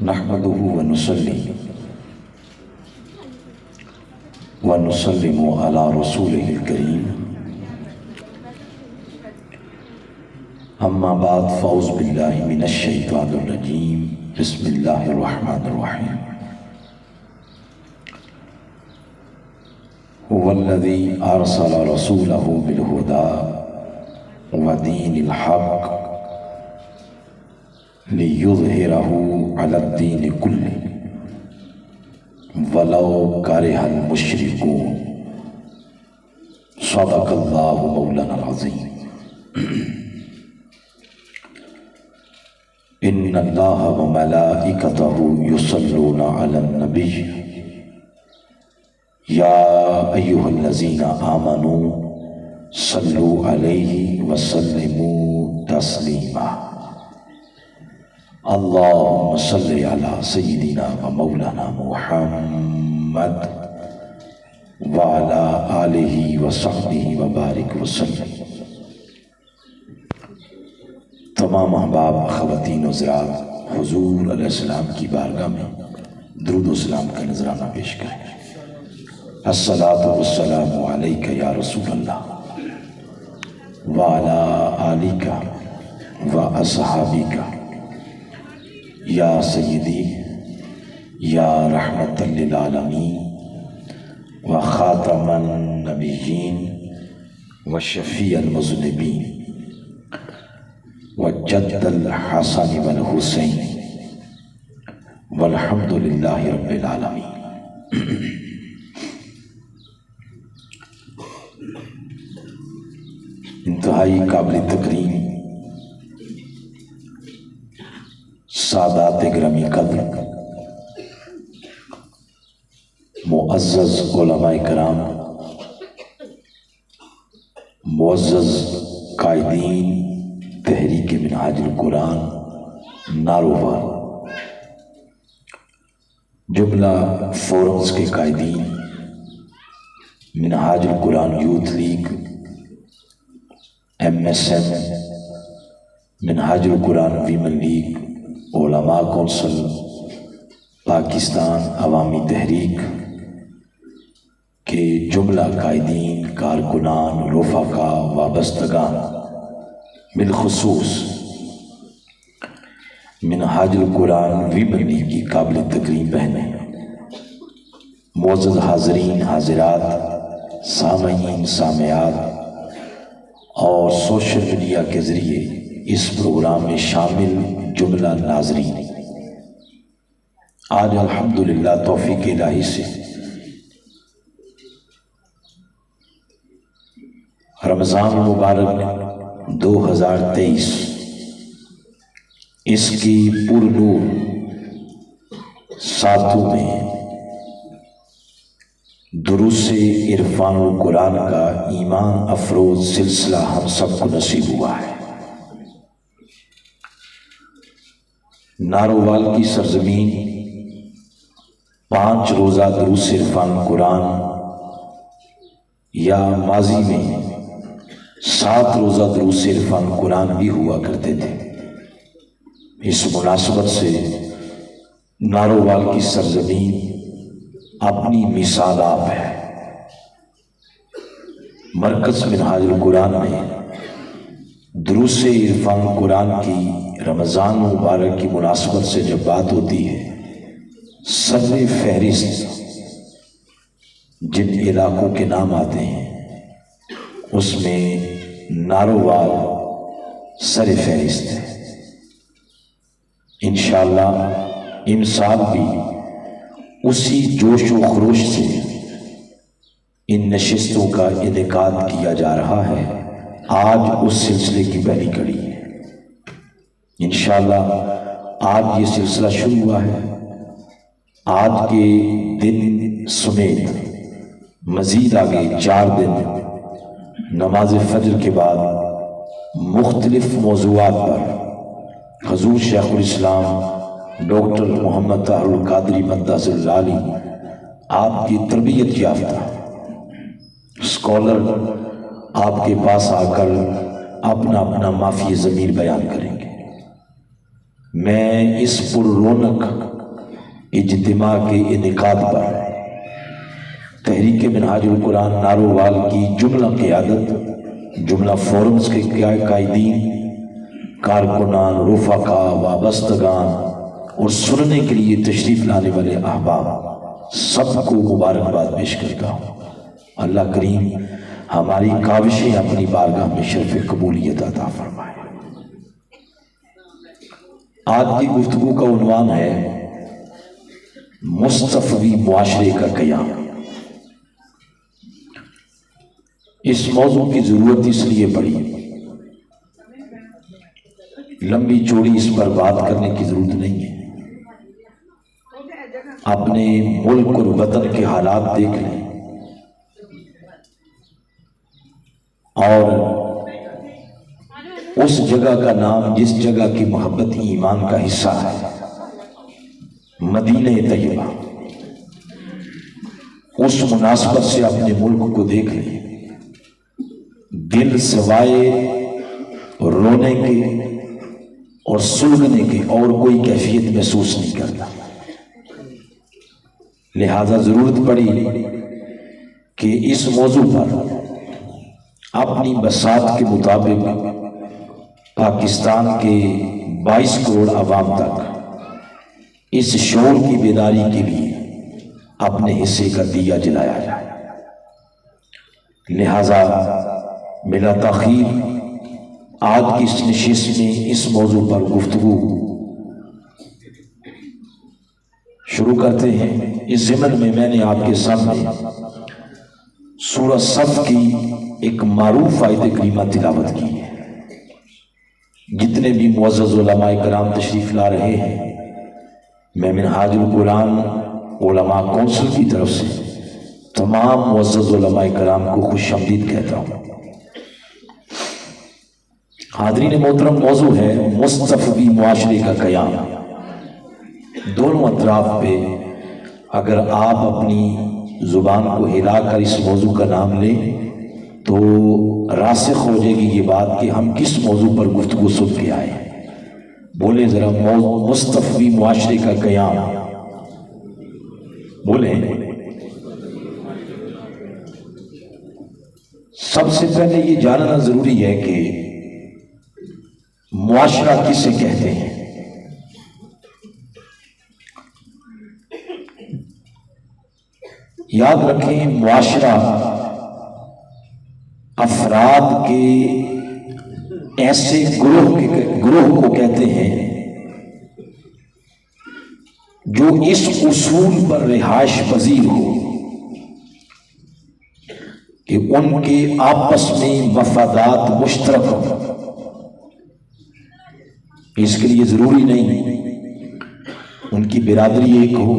نحمده ونسلم على رسوله الكريم اما بعد فاعوذ باللہ من الشیطان الرجیم بسم اللہ الرحمن الرحیم هو الذی ارسل رسوله بالهدى ودین الحق لِيُظْهِرَهُ عَلَى الدِّينِ كُلِّهِ وَلَوْ كَرِهَ الْمُشْرِكُونَ صدق اللہ مولانا العظیم ان اللہ وملائکتہ یصلون علی النبی یا ایہا الذین آمنوا صلوا علیہ وسلموا تسلیما اللہم صلی علی سیدنا و مولانا محمد وعلی آلہ وصحبہ وبارک وسلم۔ تمام احباب، خواتین و حضرات، حضور علیہ السلام کی بارگاہ میں درود و سلام کا نذرانہ پیش کریں۔ الصلاۃ والسلام علیک یا رسول اللہ وعلی آلک و اصحابک یا سیدی یا رحمت للعالمین و خاتم النبیین و شفیع المذنبین و جد الحسن والحسین والحمد للہ رب العالمین۔ انتہائی قابل تکریم سادات گرامی قدر، معزز علماء کرام، معزز قائدین تحریک منہاج القرآن نارووال، جملہ فورمز کے قائدین، منہاج القرآن یوتھ لیگ، MSM، منہاج القرآن ویمن لیگ، علماء کونسل، پاکستان عوامی تحریک کے جملہ قائدین، کارکنان، رفقا، وابستگان، بالخصوص منہاج القرآن ویمن لیگ کی قابل تکریم بہنیں، معزز حاضرین، حاضرات، سامعین، سامعات اور سوشل میڈیا کے ذریعے اس پروگرام میں شامل جملہ ناظرین، آج الحمدللہ توفیق الہی سے رمضان مبارک 2023 اس کی پر نور ساتوں میں دروس عرفان القرآن کا ایمان افروز سلسلہ ہم سب کو نصیب ہوا ہے۔ نارووال کی سرزمین 5 روزہ دروس عرفان قرآن یا ماضی میں 7 روزہ دروس عرفان قرآن بھی ہوا کرتے تھے۔ اس مناسبت سے نارووال کی سرزمین اپنی مثال آپ ہے۔ مرکز منہاج القرآن میں دروس عرفان قرآن کی رمضان مبارک کی مناسبت سے جب بات ہوتی ہے، سب فہرست جن علاقوں کے نام آتے ہیں اس میں نارووال سر فہرست ہے۔ انشاءاللہ ان سال بھی اسی جوش و خروش سے ان نشستوں کا انعقاد کیا جا رہا ہے۔ آج اس سلسلے کی پہلی کڑی ہے۔ انشاءاللہ آج یہ سلسلہ شروع ہوا ہے۔ آج کے دن سمیت مزید آگے 4 دن نماز فجر کے بعد مختلف موضوعات پر حضور شیخ الاسلام ڈاکٹر محمد طاہر القادری مدث العالی آپ کی تربیت یافتہ اسکالر آپ کے پاس آ کر اپنا اپنا معافی ضمیر بیان کریں گے۔ میں اس پر رونق اجتماع کے انعقاد پر تحریک منہاج القرآن نارووال کی جملہ قیادت، جملہ فورمز کے قائدین، کارکنان، رفقا، وابستگان اور سننے کے لیے تشریف لانے والے احباب سب کو مبارکباد پیش کرتا ہوں۔ اللہ کریم ہماری کاوشیں اپنی بارگاہ میں شرف قبولیت عطا فرمائے۔ آج کی گفتگو کا عنوان ہے مصطفی معاشرے کا قیام۔ اس موضوع کی ضرورت اس لیے پڑی، لمبی چوڑی اس پر بات کرنے کی ضرورت نہیں ہے، اپنے ملک اور وطن کے حالات دیکھ لیں اور اس جگہ کا نام جس جگہ کی محبت ایمان کا حصہ ہے، مدینہ طیبہ، اس مناسبت سے اپنے ملک کو دیکھ لیں، دل سوائے رونے کے اور سلگنے کی اور کوئی کیفیت محسوس نہیں کرتا۔ لہذا ضرورت پڑی کہ اس موضوع پر اپنی بساط کے مطابق پاکستان کے 22 کروڑ عوام تک اس شعور کی بیداری کے لیے اپنے حصے کا دیا جلایا جائے۔ لہذا بلا تاخیر آج کی اس نشست میں اس موضوع پر گفتگو شروع کرتے ہیں۔ اس ضمن میں میں نے آپ کے سامنے سورہ صف کی ایک معروف آیت کریمہ تلاوت کی ہے۔ جتنے بھی معزز علماء کرام تشریف لا رہے ہیں، میں منہاج القرآن علماء کونسل کی طرف سے تمام معزز علماء کرام کو خوش آمدید کہتا ہوں۔ حاضرین محترم، موضوع ہے مصطفی معاشرے کا قیام۔ دونوں اطراف پہ اگر آپ اپنی زبان کو ہلا کر اس موضوع کا نام لیں تو راسخ ہو جائے گی یہ بات کہ ہم کس موضوع پر گفتگو سن کے آئے ہیں۔ بولیں ذرا، مصطفی معاشرے کا قیام، بولیں۔ سب سے پہلے یہ جاننا ضروری ہے کہ معاشرہ کسے کہتے ہیں۔ یاد رکھیں، معاشرہ افراد کے ایسے گروہ کو کہتے ہیں جو اس اصول پر رہائش پذیر ہو کہ ان کے آپس میں مفادات مشترک ہوں۔ اس کے لیے ضروری نہیں ان کی برادری ایک ہو،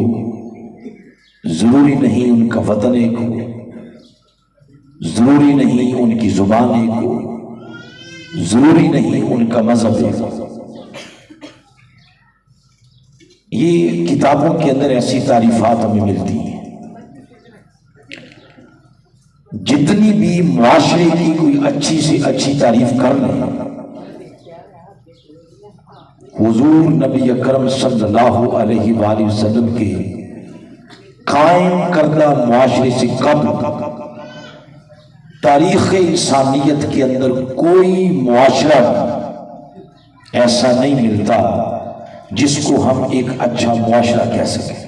ضروری نہیں ان کا وطن ایک ہو، ضروری نہیں ان کی زبان ایک ہو، ضروری نہیں ان کا مذہب ایک ہو۔ یہ کتابوں کے اندر ایسی تعریفات ہمیں ملتی ہیں۔ جتنی بھی معاشرے کی کوئی اچھی سے اچھی تعریف کر لیں، حضور نبی اکرم صلی اللہ علیہ وآلہ وسلم کے قائم کردہ معاشرے سے قبل تاریخ انسانیت کے اندر کوئی معاشرہ ایسا نہیں ملتا جس کو ہم ایک اچھا معاشرہ کہہ سکیں۔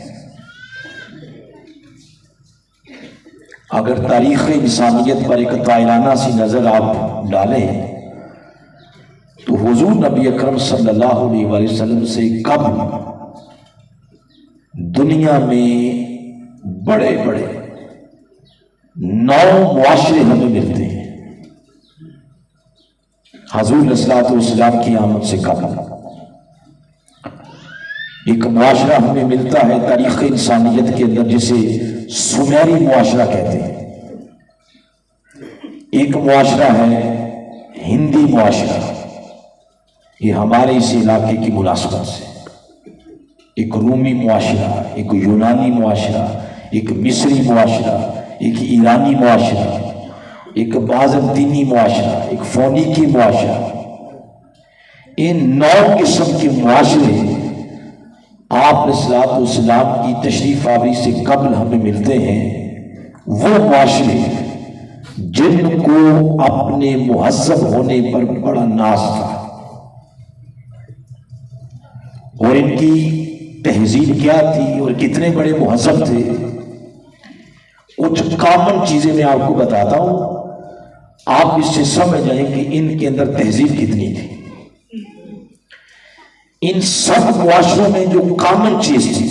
اگر تاریخ انسانیت پر ایک طائرانہ سی نظر آپ ڈالیں تو حضور نبی اکرم صلی اللہ علیہ وآلہ وسلم سے قبل دنیا میں بڑے بڑے 9 معاشرے ہمیں ملتے ہیں۔ حضور علیہ الصلوۃ والسلام کی آمد سے قبل ایک معاشرہ ہمیں ملتا ہے تاریخ انسانیت کے اندر جسے سمیری معاشرہ کہتے ہیں۔ ایک معاشرہ ہے ہندی معاشرہ، یہ ہمارے اس علاقے کی مناسبت سے۔ ایک رومی معاشرہ، ایک یونانی معاشرہ، ایک مصری معاشرہ، ایک ایرانی معاشرہ، ایک بازنطینی معاشرہ، ایک فونیکی معاشرہ، ان 9 قسم کے معاشرے آپ الصلوۃ والسلام کی تشریف آوری سے قبل ہمیں ملتے ہیں، وہ معاشرے جن کو اپنے مہذب ہونے پر بڑا ناز تھا، اور ان کی تہذیب کیا تھی اور کتنے بڑے مہذب تھے۔ کچھ کامن چیزیں میں آپ کو بتاتا ہوں، آپ اس سے سمجھ جائیں کہ ان کے اندر تہذیب کتنی تھی۔ ان سب معاشروں میں جو کامن چیز تھی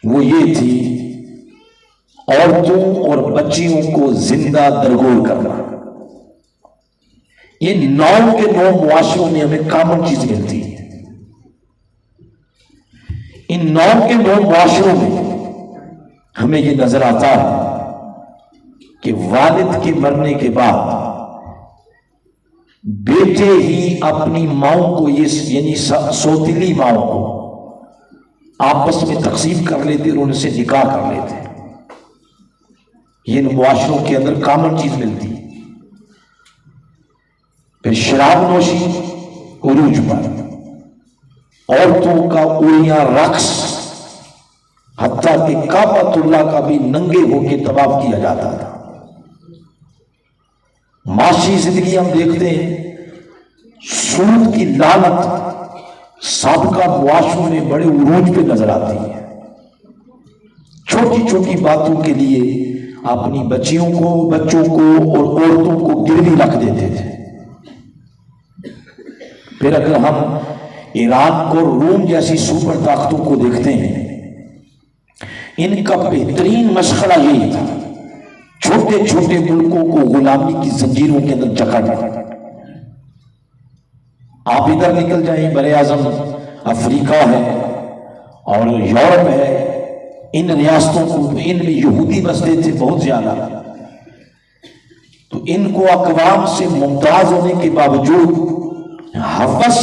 وہ یہ تھی، عورتوں اور بچیوں کو زندہ درگور کرنا۔ یہ 9 کے 9 معاشروں میں ہمیں کامن چیز ملتی ہے۔ ان 9 کے 9 معاشروں میں ہمیں یہ نظر آتا ہے کہ والد کے مرنے کے بعد بیٹے ہی اپنی ماؤں کو، یعنی سوتیلی ماؤں کو آپس میں تقسیم کر لیتے اور ان سے نکاح کر لیتے۔ یہ ان معاشروں کے اندر کامن چیز ملتی۔ پھر شراب نوشی عروج پر، عورتوں کا اوریاں رقص، حتیٰ کہ کعبۃ اللہ کا بھی ننگے ہو کے طواف کیا جاتا تھا۔ معاشی زندگی ہم دیکھتے ہیں، سود کی لعنت سابقہ معاشروں میں بڑے عروج پہ نظر آتی ہے۔ چھوٹی چھوٹی باتوں کے لیے اپنی بچیوں کو، بچوں کو اور عورتوں کو گروی رکھ دیتے تھے۔ پھر اگر ہم ایران کو، روم جیسی سپر طاقتوں کو دیکھتے ہیں، ان کا بہترین مشغلہ یہی تھا، چھوٹے چھوٹے ملکوں کو غلامی کی زنجیروں کے اندر جکڑنا۔ آپ ادھر نکل جائیں، بر اعظم افریقہ ہے اور یورپ ہے، ان ریاستوں کو، ان میں یہودی بستے تھے بہت زیادہ، تو ان کو اقوام سے ممتاز ہونے کے باوجود حوث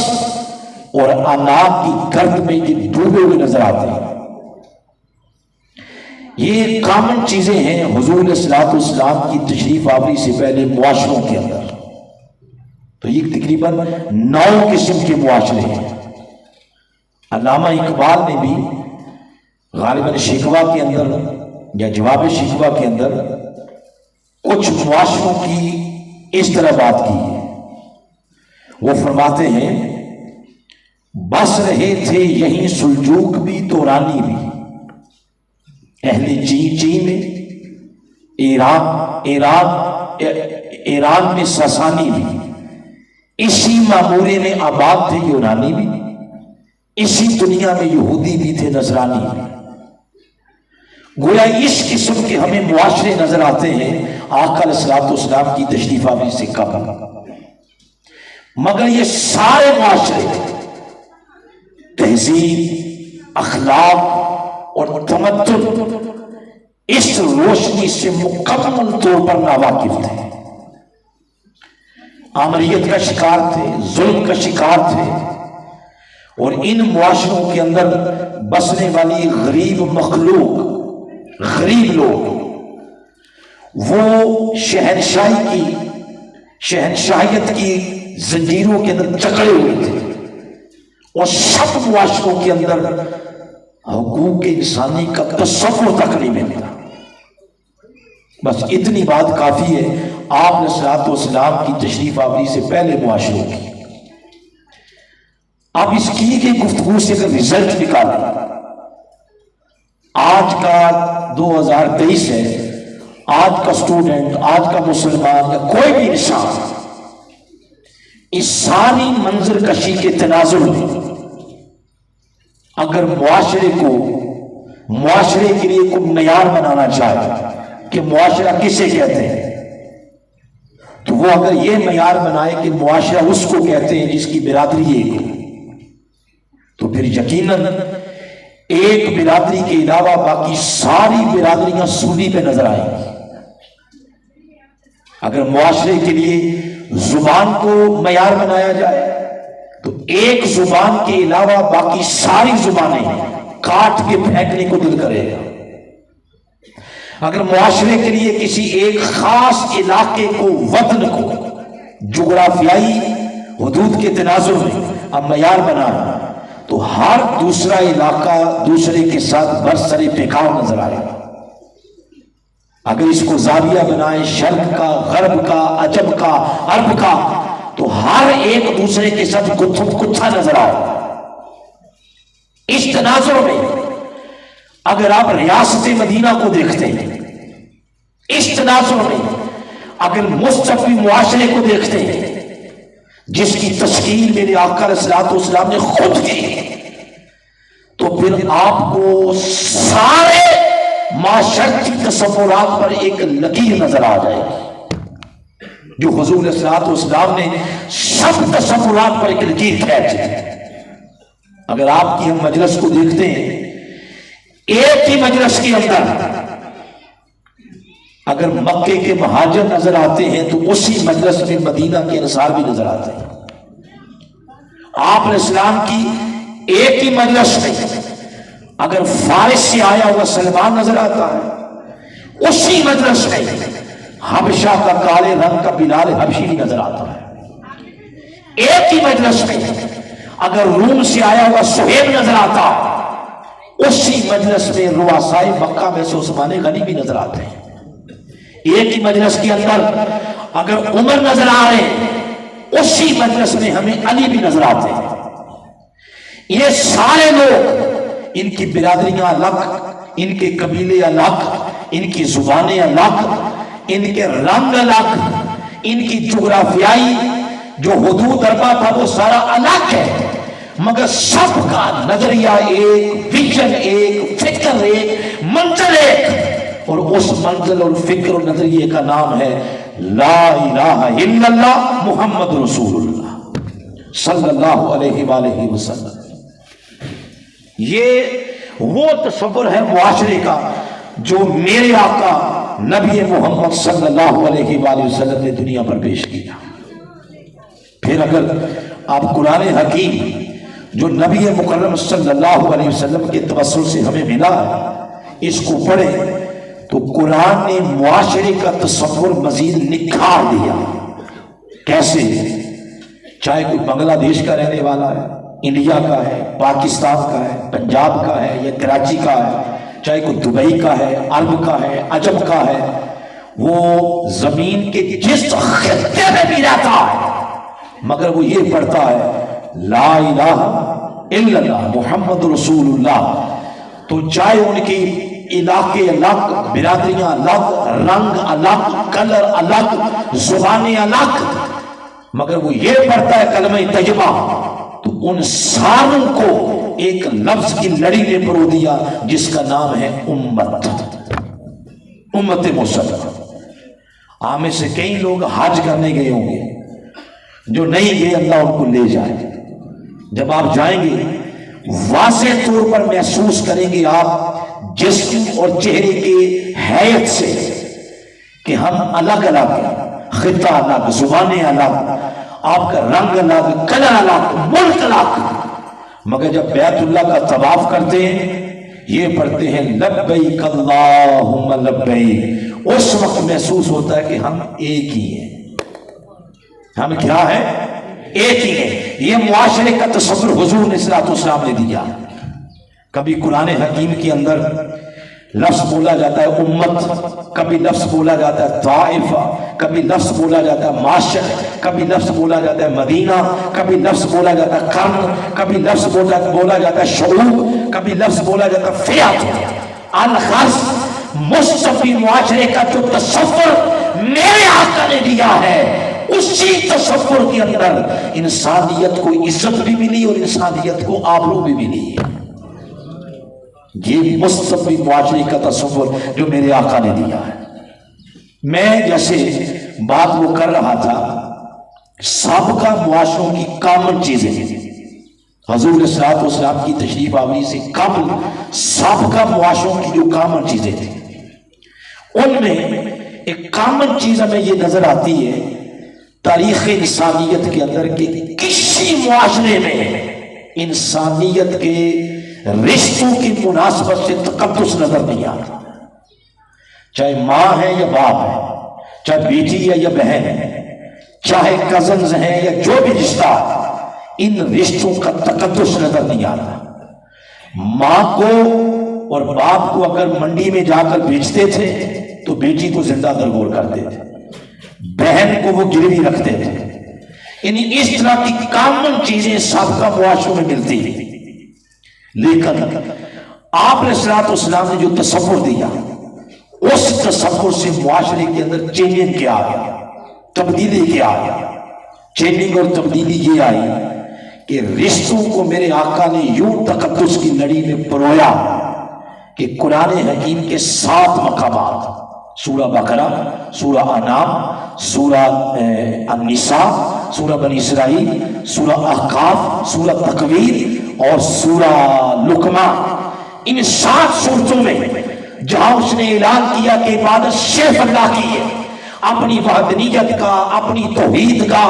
اور اناق کی گرد میں یہ ڈوبے ہوئے نظر آتے ہیں۔ یہ کامن چیزیں ہیں حضور علیہ الصلوۃ والسلام کی تشریف آوری سے پہلے معاشروں کے اندر۔ تو یہ تقریباً 9 قسم کے معاشرے ہیں۔ علامہ اقبال نے بھی غالباً شکوہ کے اندر یا جواب شکوہ کے اندر کچھ معاشروں کی اس طرح بات کی ہے۔ وہ فرماتے ہیں، بس رہے تھے یہیں سلجوق بھی تورانی بھی، اہل چین میں، ایران میں ساسانی بھی، اسی معمورے میں آباد تھے یونانی بھی، اسی دنیا میں یہودی بھی تھے نصرانی بھی۔ گویا اس قسم کے ہمیں معاشرے نظر آتے ہیں آقا علیہ الصلوۃ والسلام کی تشریف آوری سے قبل، مگر یہ سارے معاشرے تہذیب، اخلاق اور تمدن اس روشنی سے مکمل طور پر ناواقف تھے، آمریت کا شکار تھے، ظلم کا شکار تھے، اور ان معاشروں کے اندر بسنے والی غریب مخلوق، غریب لوگ، وہ شہنشاہیت کی زنجیروں کے اندر جکڑے ہوئے تھے، اور سب معاشروں کے اندر حقوق انسانی کا تصور تک نہیں ملتا۔ بس اتنی بات کافی ہے آپ علیہ الصلوۃ والسلام کی تشریف آوری سے پہلے معاشروں کی۔ اب اس کی گفتگو سے اگر رزلٹ نکالیں، آج کا 2023 ہے، آج کا اسٹوڈنٹ، آج کا مسلمان یا کوئی بھی انسان اس ساری منظر کشی کے تناظر میں اگر معاشرے کے لیے کوئی معیار بنانا چاہے کہ معاشرہ کسے کہتے ہیں، تو وہ اگر یہ معیار بنائے کہ معاشرہ اس کو کہتے ہیں جس کی برادری ایک ہے، تو پھر یقیناً ایک برادری کے علاوہ باقی ساری برادریاں سنی پہ نظر آئیں گی۔ اگر معاشرے کے لیے زبان کو معیار بنایا جائے تو ایک زبان کے علاوہ باقی ساری زبانیں کاٹ کے پھینکنے کو دل کرے گا۔ اگر معاشرے کے لیے کسی ایک خاص علاقے کو، وطن کو جغرافیائی حدود کے تناظر میں اب معیار بنا ہے تو ہر دوسرا علاقہ دوسرے کے ساتھ برسر پیکار نظر آئے گا۔ اگر اس کو زاویہ بنائیں شرق کا، غرب کا، عجم کا، عرب کا، تو ہر ایک دوسرے کے ساتھ کتھا نظر آئے۔ اس تناظر میں اگر آپ ریاست مدینہ کو دیکھتے ہیں، اس تناظر میں اگر مستقبی معاشرے کو دیکھتے ہیں جس کی تشکیل میرے آقا علیہ الصلوۃ والسلام نے خود کی، تو پھر آپ کو سارے معاشرتی تصورات پر ایک لکیر نظر آ جائے گی، جو حضور علیہ الصلوۃ والسلام نے سب تصورات پر ایک لکیر کھینچ دی۔ اگر آپ کی ہم مجلس کو دیکھتے ہیں، ایک ہی مجلس کے اندر اگر مکے کے مہاجر نظر آتے ہیں تو اسی مجلس میں مدینہ کے انصار بھی نظر آتے ہیں۔ آپ علیہ السلام کی ایک ہی مجلس میں اگر فارس سے آیا ہوا سلمان نظر آتا ہے، اسی مجلس میں حبشہ کا کالے رنگ کا بلال حبشی بھی نظر آتا ہے۔ ایک ہی مجلس میں اگر روم سے آیا ہوا سہیب نظر آتا، اسی مجلس میں رؤسائے مکہ میں سے عثمان غنی بھی نظر آتے ہیں۔ ایک ہی مجلس کے اندر اگر عمر نظر آ رہے ہیں، اسی مجلس میں ہمیں علی بھی نظر آتے ہیں۔ یہ سارے لوگ، ان کی برادریاں الگ، ان کے قبیلے الگ، ان کی زبانیں الگ، ان کے رنگ الگ، ان کی جغرافیائی جو حدود اربا تھا وہ سارا الگ ہے، مگر سب کا نظریہ ایک، ویژن ایک، فکر ایک، منزل ایک، اور اس منزل اور فکر اور نظریے کا نام ہے لا الہ الا اللہ محمد رسول اللہ صلی اللہ علیہ وآلہ وسلم۔ یہ وہ تصور ہے معاشرے کا جو میرے آقا نبی محمد صلی اللہ علیہ وآلہ وسلم نے دنیا پر پیش کیا۔ پھر اگر آپ قرآن حکیم جو نبی مکرم صلی اللہ علیہ وسلم کے توسل سے ہمیں ملا ہے، اس کو پڑھیں تو قرآن نے معاشرے کا تصور مزید نکھار دیا۔ کیسے؟ چاہے کوئی بنگلہ دیش کا رہنے والا ہے، انڈیا کا ہے، پاکستان کا ہے، پنجاب کا ہے یا کراچی کا ہے، چاہے کوئی دبئی کا ہے، عرب کا ہے، عجم کا ہے، وہ زمین کے جس خطے میں بھی رہتا ہے مگر وہ یہ پڑھتا ہے لا الہ الا اللہ محمد رسول اللہ۔ تو چاہے ان کی علاقے الگ، برادریاں الگ، رنگ الگ، کلر الگ، زبانیں الگ، مگر وہ یہ پڑھتا ہے کلمہ طیبہ، تو ان ساروں کو ایک لفظ کی لڑی نے پرو دیا جس کا نام ہے امت، امت مسلمہ۔ آپ میں سے کئی لوگ حج کرنے گئے ہوں گے، جو نہیں گئے اللہ ان کو لے جائے۔ جب آپ جائیں گے واضح طور پر محسوس کریں گے آپ جسم اور چہرے کی حیثیت سے کہ ہم الگ الگ ہیں، خطہ الگ، زبانیں الگ، آپ کا رنگ الگ، کلر الگ، ملک الگ، مگر جب بیت اللہ کا طواف کرتے ہیں یہ پڑھتے ہیں لبیک اللہم لبیک، اس وقت محسوس ہوتا ہے کہ ہم ایک ہی ہیں۔ ہم کیا ہیں؟ ایک ہی ہیں۔ یہ معاشرے کا تصور حضور نے صلی اللہ علیہ وسلم نے دیا۔ کبھی قرآن حکیم کے اندر لفظ بولا جاتا ہے امت، کبھی لفظ بولا جاتا ہے طائفہ، کبھی لفظ بولا جاتا ہے معاشر، کبھی لفظ بولا جاتا ہے مدینہ، کبھی لفظ بولا جاتا ہے قرن، کبھی لفظ بولا جاتا ہے شعوب، کبھی لفظ بولا جاتا ہے فئات۔ الغرض مصطفی معاشرے کا جو تصور میرے آقا نے دیا ہے، اسی تصور کے اندر انسانیت کو عزت بھی ملی اور انسانیت کو آبرو بھی ملی۔ یہ مصطفی معاشرے کا تصور جو میرے آقا نے دیا ہے۔ میں جیسے بات وہ کر رہا تھا سابقہ معاشروں کی کامن چیزیں، حضور علیہ الصلوۃ والسلام کی تشریف آوری سے قبل سابقہ معاشروں کی جو کامن چیزیں تھیں، ان میں ایک کامن چیز ہمیں یہ نظر آتی ہے تاریخ انسانیت کے اندر کہ کسی معاشرے میں انسانیت کے رشتوں کی مناسبت سے تقدس نظر نہیں آتا، چاہے ماں ہے یا باپ ہے، چاہے بیٹی ہے یا بہن ہے، چاہے کزنز ہیں یا جو بھی رشتہ، ان رشتوں کا تقدس نظر نہیں آتا۔ ماں کو اور باپ کو اگر منڈی میں جا کر بیچتے تھے تو بیٹی کو زندہ درگور کرتے تھے، بہن کو وہ گروی رکھتے تھے۔ یعنی اس طرح کی کامن چیزیں سابقہ معاشروں میں ملتی ہیں، لیکن آپ علیہ الصلوۃ والسلام نے جو تصور دیا، اس تصور سے معاشرے کے اندر چینجنگ کیا آیا، تبدیلی کیا آیا۔ چینجنگ اور تبدیلی یہ آئی کہ رشتوں کو میرے آقا نے یوں تقدس کی لڑی میں پرویا کہ قرآن حکیم کے 7 مقامات، سورہ بقرہ، سورہ انعام، سورہ النساء، سورہ بنی اسرائیل، سورہ احقاف، سورہ تکویر اور سورہ لقمان، ان 7 صورتوں میں جہاں اس نے اعلان کیا کہ عبادت صرف اللہ کی ہے، اپنی وحدانیت کا، اپنی توحید کا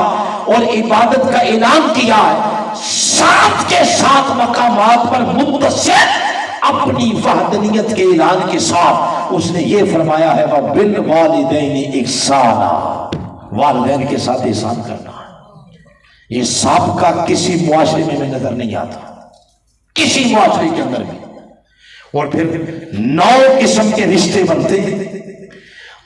اور عبادت کا اعلان کیا ہے، 7 کے 7 مقامات پر متصل اپنی وحدانیت کے اعلان کے ساتھ اس نے یہ فرمایا ہے وَبِالْوَالِدَيْنِ إِحْسَانًا، والدین کے ساتھ احسان کرنا ہے۔ یہ سابقہ کسی معاشرے میں نظر نہیں آتا، کسی معاشرے کے اندر بھی۔ اور پھر 9 قسم کے رشتے بنتے ہیں۔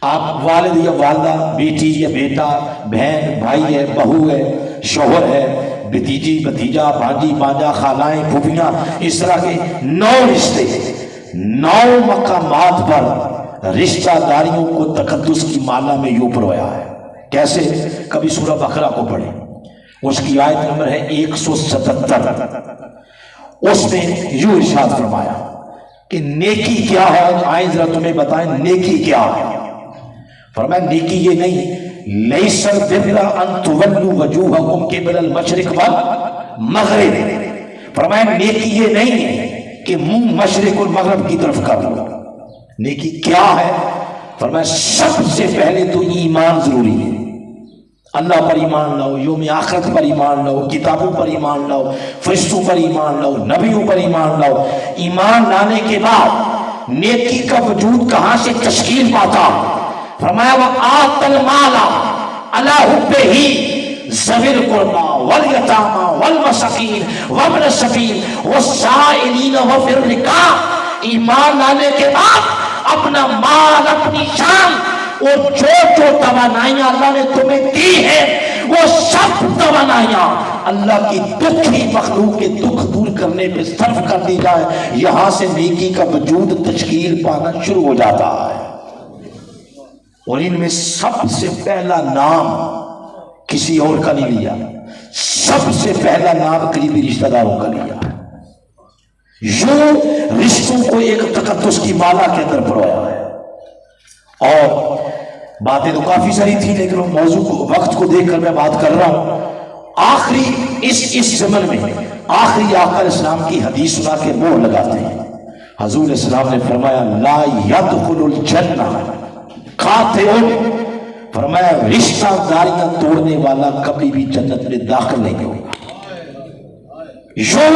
آپ والد یا والدہ، بیٹی یا بیٹا، بہن بھائی ہے، بہو ہے، شوہر ہے، بھتیجی بھتیجا، بھانجی بھانجا، خالائیں پھوپھیاں، اس طرح کے 9 رشتے، 9 مقامات پر رشتہ داریوں کو تقدس کی مالا میں یوں پرویا ہے۔ کیسے؟ کبھی سورہ بقرہ کو پڑھیں، اس کی آیت نمبر ہے 177۔ اس میں یوں ارشاد فرمایا کہ نیکی کیا ہے، آئیں ذرا تمہیں بتائیں نیکی کیا ہے۔ فرمایا نیکی یہ نہیں، لیس البر ان تولوا وجوہکم قبل المشرق والمغرب، فرمایا نیکی یہ نہیں ہے کہ منہ مشرق اور مغرب کی طرف کر لو۔ نیکی کیا ہے؟ فرمایا سب سے پہلے تو ایمان ضروری ہے، اللہ پر ایمان لاؤ، یوم آخرت پر ایمان لاؤ، کتابوں پر ایمان لاؤ، فرشتوں پر ایمان لاؤ، نبیوں پر ایمان لاؤ۔ ایمان لانے کے بعد نیکی کا وجود کہاں سے تشکیل پاتا؟ فرمایا وَآتَ الْمَالَ عَلَىٰ حُبِّهِ ذَوِي الْقُرْبَىٰ وَالْيَتَامَىٰ وَالْمَسَاكِينِ وَابْنَ السَّبِيلِ وَالسَّائِلِينَ وَفِي الرِّقَابِ۔ ایمان لانے کے بعد اپنا مال، اپنی جان اور جو توانائیاں اللہ نے تمہیں دی ہیں وہ سب توانائیاں اللہ کی دکھی مخلوق کے دکھ دور کرنے پہ صرف کر دی جائے، یہاں سے نیکی کا وجود تشکیل پانا شروع ہو جاتا ہے۔ اور ان میں سب سے پہلا نام کسی اور کا نہیں لیا، سب سے پہلا نام قریبی رشتہ داروں کا لیا۔ یوں رشتوں کو ایک تقدس کی مالا کے اندر پرویا ہے۔ اور باتیں تو کافی ساری تھی، لیکن موضوع کو، وقت کو دیکھ کر میں بات کر رہا ہوں۔ آخری اس زمن میں آخری آقا علیہ السلام کی حدیث سنا کے مہر لگاتے ہیں۔ حضور علیہ السلام نے فرمایا لا يدخل الجنہ قاطع، فرمایا رشتہ داریاں توڑنے والا کبھی بھی جنت میں داخل نہیں ہوگا۔ جو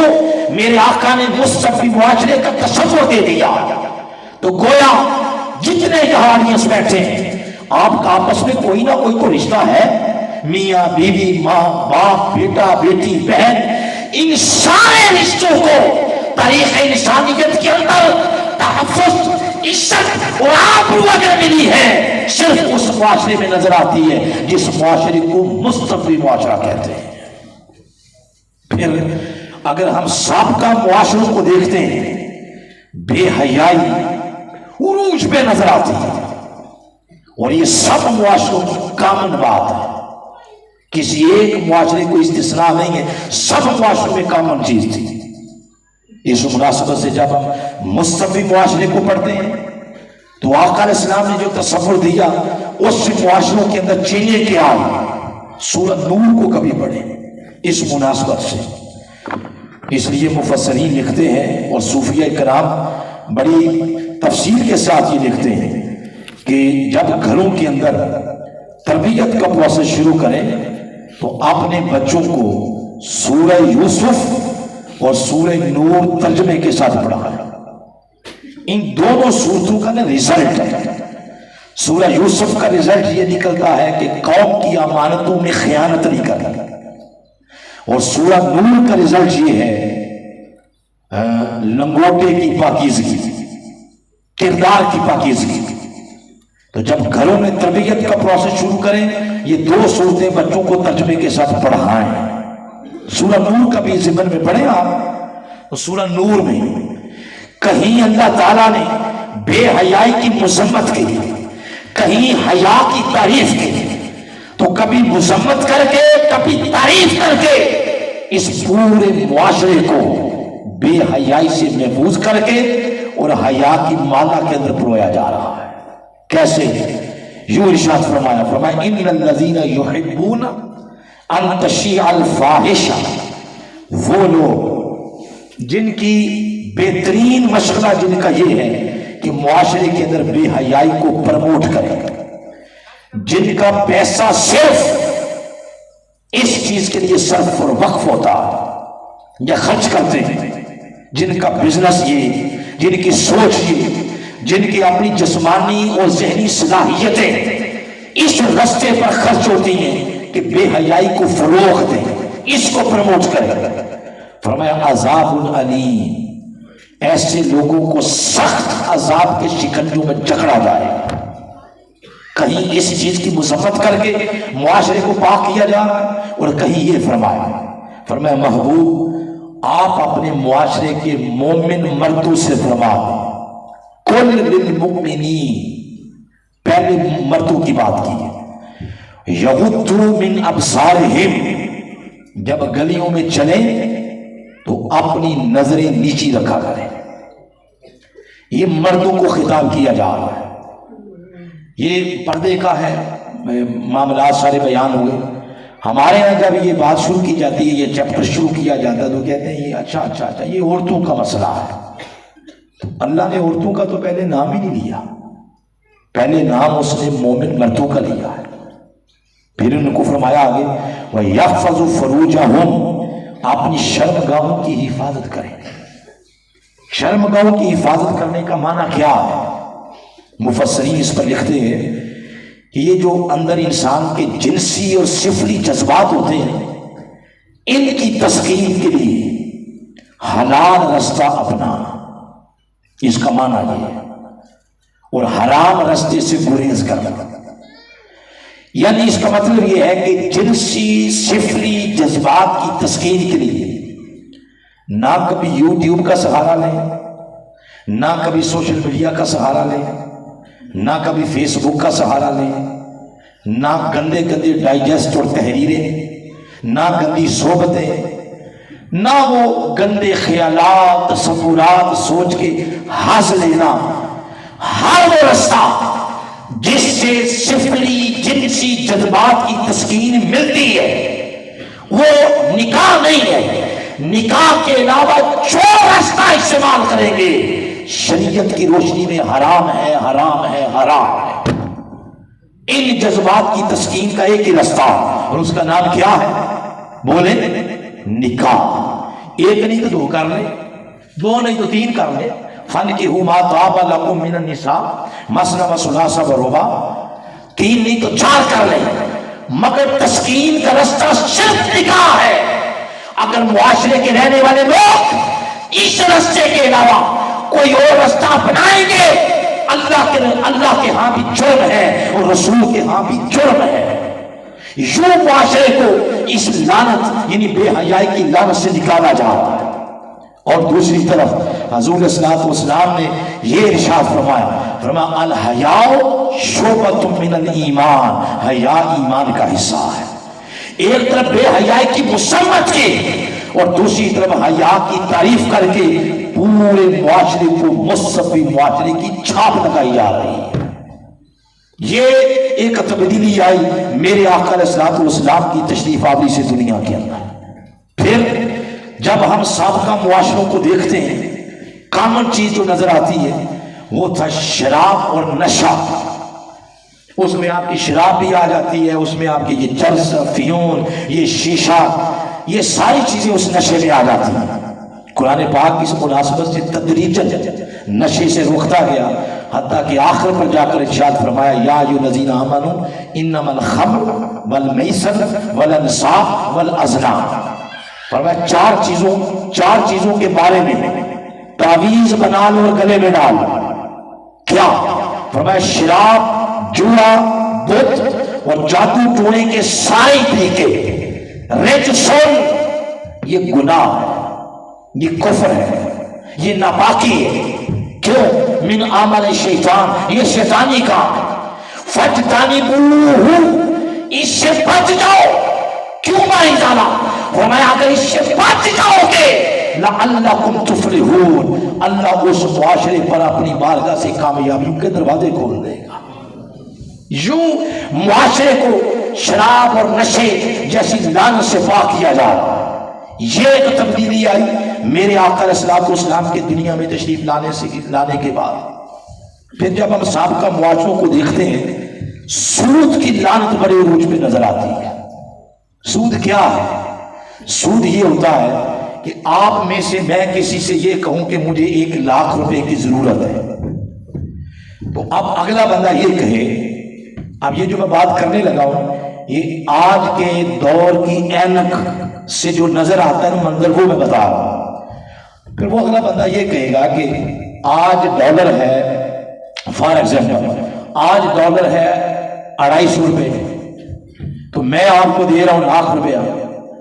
میرے آقا نے مصطفی معاشرے کا تصور دے دیا تو گویا جتنے یہاں آڈینس بیٹھے ہیں آپ کا آپس میں کوئی نہ کوئی تو رشتہ ہے، میاں بیوی، ماں باپ، بیٹا بیٹی، بہن، ان سارے رشتوں کو تاریخ انسانیت کے اندر تحفظ، عزت اور آبرو اگر ملی ہے صرف اس معاشرے میں نظر آتی ہے جس معاشرے کو مصطفی معاشرہ کہتے ہیں۔ پھر اگر ہم سابقہ معاشروں کو دیکھتے ہیں، بے حیائی عروج پہ نظر آتی ہے، اور یہ سب معاشروں کی کامن بات ہے، کسی ایک معاشرے کو استثناء نہیں ہے، سب معاشروں میں کامن چیز تھی۔ اس مناسبت سے جب ہم مصطفی معاشرے کو پڑھتے ہیں تو آقا علیہ السلام نے جو تصور دیا اس سے معاشروں کے اندر چینجیں کیا آئی۔ سورۃ نور کو کبھی پڑھیں اس مناسبت سے، اس لیے مفسرین لکھتے ہیں اور صوفیہ کرام بڑی تفصیل کے ساتھ یہ لکھتے ہیں کہ جب گھروں کے اندر تربیت کا پروسیس شروع کریں تو اپنے بچوں کو سورہ یوسف اور سورہ نور ترجمے کے ساتھ پڑھا۔ ان دونوں سورتوں کا نا رزلٹ ہے، سورہ یوسف کا رزلٹ یہ نکلتا ہے کہ قوم کی امانتوں میں خیانت نہیں کرنا، اور سورہ نور کا رزلٹ یہ ہے لنگوٹے کی پاکیزگی، کردار کی پاکیزگی۔ تو جب گھروں میں تربیت کا پروسیس شروع کریں، یہ دو صورتیں بچوں کو ترجمے کے ساتھ پڑھائیں۔ سورہ نور کا بھی ضمن میں پڑھیں آپ، تو سورہ نور میں کہیں اللہ تعالیٰ نے بے حیائی کی مذمت کی، کہیں حیا کی تعریف کی، تو کبھی مذمت کر کے کبھی تعریف کر کے اس پورے معاشرے کو بے حیائی سے محفوظ کر کے اور حیا کی مالا کے اندر پرویا جا رہا ہے۔ کیسے؟ یوں ارشاد فرمایا ان الذین یحبون ان تشیع الفاحشہ، وہ لوگ جن کی بہترین مشغلہ جن کا یہ ہے کہ معاشرے کے اندر بے حیائی کو پروموٹ کریں، جن کا پیسہ صرف اس چیز کے لیے صرف اور وقف ہوتا یا خرچ کرتے ہیں، جن کا بزنس یہ، جن کی سوچ یہ، جن کی اپنی جسمانی اور ذہنی صلاحیتیں اس رستے پر خرچ ہوتی ہیں کہ بے حیائی کو فروغ دیں، اس کو پروموٹ کریں۔ فرمایا عذاب علیم، ایسے لوگوں کو سخت عذاب کے شکنجوں میں جکڑا جائے۔ کہیں اس چیز کی مذمت کر کے معاشرے کو پاک کیا جا رہا ہے، اور کہیں یہ فرمایا محبوب آپ اپنے معاشرے کے مومن مردوں سے فرما دیں، کل للمؤمنین، پہلے مردوں کی بات کی، یغضوا من ابصارہم، جب گلیوں میں چلیں تو اپنی نظریں نیچی رکھا کریں۔ یہ مردوں کو خطاب کیا جا رہا ہے۔ یہ پردے کا ہے، معاملات سارے بیان ہوئے۔ ہمارے یہاں جب یہ بات شروع کی جاتی ہے، یہ چیپٹر شروع کیا جاتا ہے، تو کہتے ہیں یہ اچھا یہ عورتوں کا مسئلہ ہے۔ تو اللہ نے عورتوں کا تو پہلے نام ہی نہیں لیا، پہلے نام اس نے مومن مردوں کا لیا ہے۔ پھر ان کو فرمایا آگے وَيَحْفَظُ فُرُوجَهُمْ، اپنی شرمگاہوں کی حفاظت کریں۔ شرمگاہوں کی حفاظت کرنے کا معنی کیا ہے؟ مفسرین اس پر لکھتے ہیں کہ یہ جو اندر انسان کے جنسی اور سفلی جذبات ہوتے ہیں، ان کی تسکین کے لیے حلال رستہ اپنانا، اس کا معنی یہ ہے، اور حرام رستے سے گریز کرنا۔ یعنی اس کا مطلب یہ ہے کہ جنسی سفلی جذبات کی تسکین کے لیے نہ کبھی یوٹیوب کا سہارا لیں، نہ کبھی سوشل میڈیا کا سہارا لیں، نہ کبھی فیس بک کا سہارا لیں، نہ گندے گندے ڈائجسٹ اور تحریریں، نہ گندی صحبتیں، نہ وہ گندے خیالات تصورات سوچ کے ہنس لینا۔ ہر وہ رستہ جس سے سفلی جنسی جذبات کی تسکین ملتی ہے وہ نکاح نہیں ہے۔ نکاح کے علاوہ جو راستہ استعمال کریں گے شریعت کی روشنی میں حرام ہے، حرام ہے، حرام ہے۔ ان جذبات کی تسکین کا ایک ہی راستہ، اور اس کا نام کیا ہے؟ بولیں، نکاح۔ ایک نہیں تو دو کر لیں، دو نہیں تو تین کر لیں۔ فَانْكِحُوا مَا طَابَ لَكُم مِّنَ النِّسَاءِ مَثْنَىٰ وَثُلَاثَ وَرُبَاعَ، تین نہیں تو چار کر لیں، مگر تسکین کا راستہ صرف نکاح ہے۔ اگر معاشرے کے رہنے والے لوگ اس راستے کے علاوہ کوئی اور راستہ اپنائیں گے، اللہ کے ہاں بھی جرم ہے اور رسول کے ہاں بھی جرم ہے۔ یوں معاشرے کو اس لعنت یعنی بے حیائی کی لعنت سے نکالا جا رہا ہے۔ اور دوسری طرف حضور صلی اللہ علیہ وسلم نے یہ ارشاد فرمایا الحیاء شعبۃ من الایمان، حیا ایمان کا حصہ ہے۔ ایک طرف بے حیائی کی مذمت کی اور دوسری طرف حیا کی تعریف کر کے پورے معاشرے کو مصفی معاشرے کی چھاپ لگائی جا رہی ہے۔ یہ ایک تبدیلی آئی میرے آقا علیہ الصلوۃ والسلام کی تشریف آوری سے دنیا کے اندر۔ پھر جب ہم سابقہ معاشروں کو دیکھتے ہیں، کامن چیز جو نظر آتی ہے وہ تھا شراب اور نشہ۔ اس میں آپ کی شراب بھی آ جاتی ہے، اس میں آپ کی یہ چرس، افیون، یہ شیشہ، یہ ساری چیزیں اس نشے میں آ جاتی ہیں۔ قرآن پاک اس مناسبت سے تدریجاً نشے سے روکتا گیا، حتیٰ کہ آخر پر جا کر ارشاد فرمایا یا ایھا آمنو انما الخمر والمیسر والانصاب والازلام، فرمایا چار چیزوں کے بارے میں تعویذ بنا لو اور گلے میں ڈال لو۔ کیا؟ فرمایا شراب، جوا، بت اور جادو ٹونے کے سارے طریقے، رجسن، یہ گناہ ہے، یہ کفر ہے، یہ ناپاکی ہے۔ کیوں؟ من عمل شیطان، یہ شیطانی کام ہے۔ فَاجْتَنِبُوهُ، اس سے بچ جاؤ۔ کیوں مائی جانا؟ فرمایا اگر اس سے بچ جاؤ گے لَعَلَّكُمْ تُفْلِحُونَ، اللہ اس معاشرے پر اپنی بارگاہ سے کامیابیوں کے دروازے کھول دے گا۔ یوں معاشرے کو شراب اور نشے جیسی لعنت سے پاک کیا جا رہا ہے۔ یہ ایک تبدیلی آئی میرے آقا علیہ الصلوۃ والسلام کے دنیا میں تشریف لانے کے بعد۔ پھر جب ہم سابقہ معاشروں کو دیکھتے ہیں، سود کی لعنت بڑے عروج پہ نظر آتی ہے۔ سود کیا ہے؟ سود یہ ہوتا ہے کہ آپ میں سے میں کسی سے یہ کہوں کہ مجھے 1,00,000 روپے کی ضرورت ہے، تو اب اگلا بندہ یہ کہے، اب یہ جو میں بات کرنے لگا ہوں یہ آج کے دور کی اینک سے جو نظر آتا ہے منظر وہ میں بتا رہا ہوں۔ پھر وہ اگلا بندہ یہ کہے گا کہ آج ڈالر ہے، فار ایگزامپل آج ڈالر ہے 250 روپے، تو میں آپ کو دے رہا ہوں 1,00,000 روپیہ،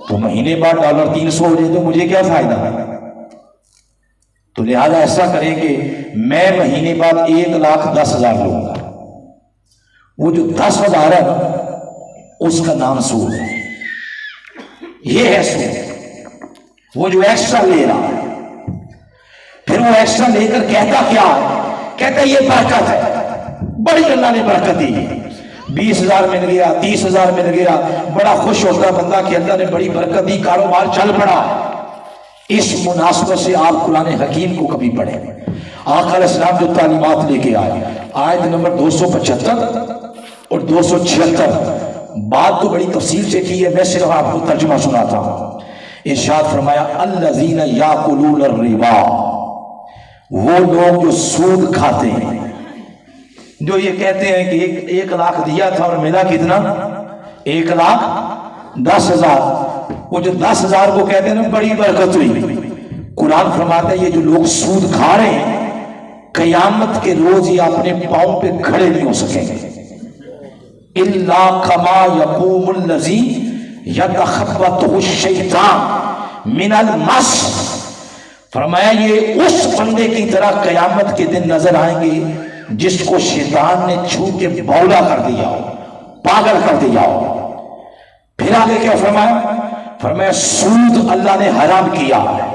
تو مہینے بعد ڈالر 300 ہو جائے تو مجھے کیا فائدہ ہے؟ تو لہذا ایسا کریں کہ میں مہینے بعد 1,10,000 لوں گا، وہ جو 10,000 ہے نا اس کا نام سود ہے۔ یہ ہے سود، وہ جو ایکسٹرا لے رہا ہے، پھر وہ ایکسٹرا لے کر کہتا کیا ہے؟ کہتا یہ برکت ہے، بڑی اللہ نے برکت دی، 20,000 مل گیا، 30,000 مل گیا، بڑا خوش ہوتا بندہ کہ اللہ نے بڑی برکت دی، کاروبار چل پڑا۔ اس مناسبت سے آپ قرآن حکیم کو کبھی پڑھیں۔ آقا علیہ السلام جو تعلیمات لے کے آئے، آیت نمبر 275 اور 276، بات تو بڑی تفصیل سے کی ہے، میں صرف آپ کو ترجمہ سناتا ہوں۔ ارشاد فرمایا الذین یاکلون الربا، وہ لوگ جو سود کھاتے ہیں، جو یہ کہتے ہیں کہ 1,00,000 دیا تھا اور ملا کتنا؟ 1,10,000، وہ جو 10,000 کو کہتے ہیں نا بڑی برکت ہوئی۔ قرآن فرماتا ہے یہ جو لوگ سود کھا رہے ہیں قیامت کے روز یہ اپنے پاؤں پہ کھڑے نہیں ہو سکیں گے۔ الا کما یقوم الذی یتخبطہ الشیطان من المس، فرمایا یہ اس بندے کی طرح قیامت کے دن نظر آئیں گے جس کو شیطان نے چھو کے بولا کر دیا ہو، پاگل کر دیا ہو۔ پھر آگے کیا فرمایا؟ فرمایا سود اللہ نے حرام کیا ہے۔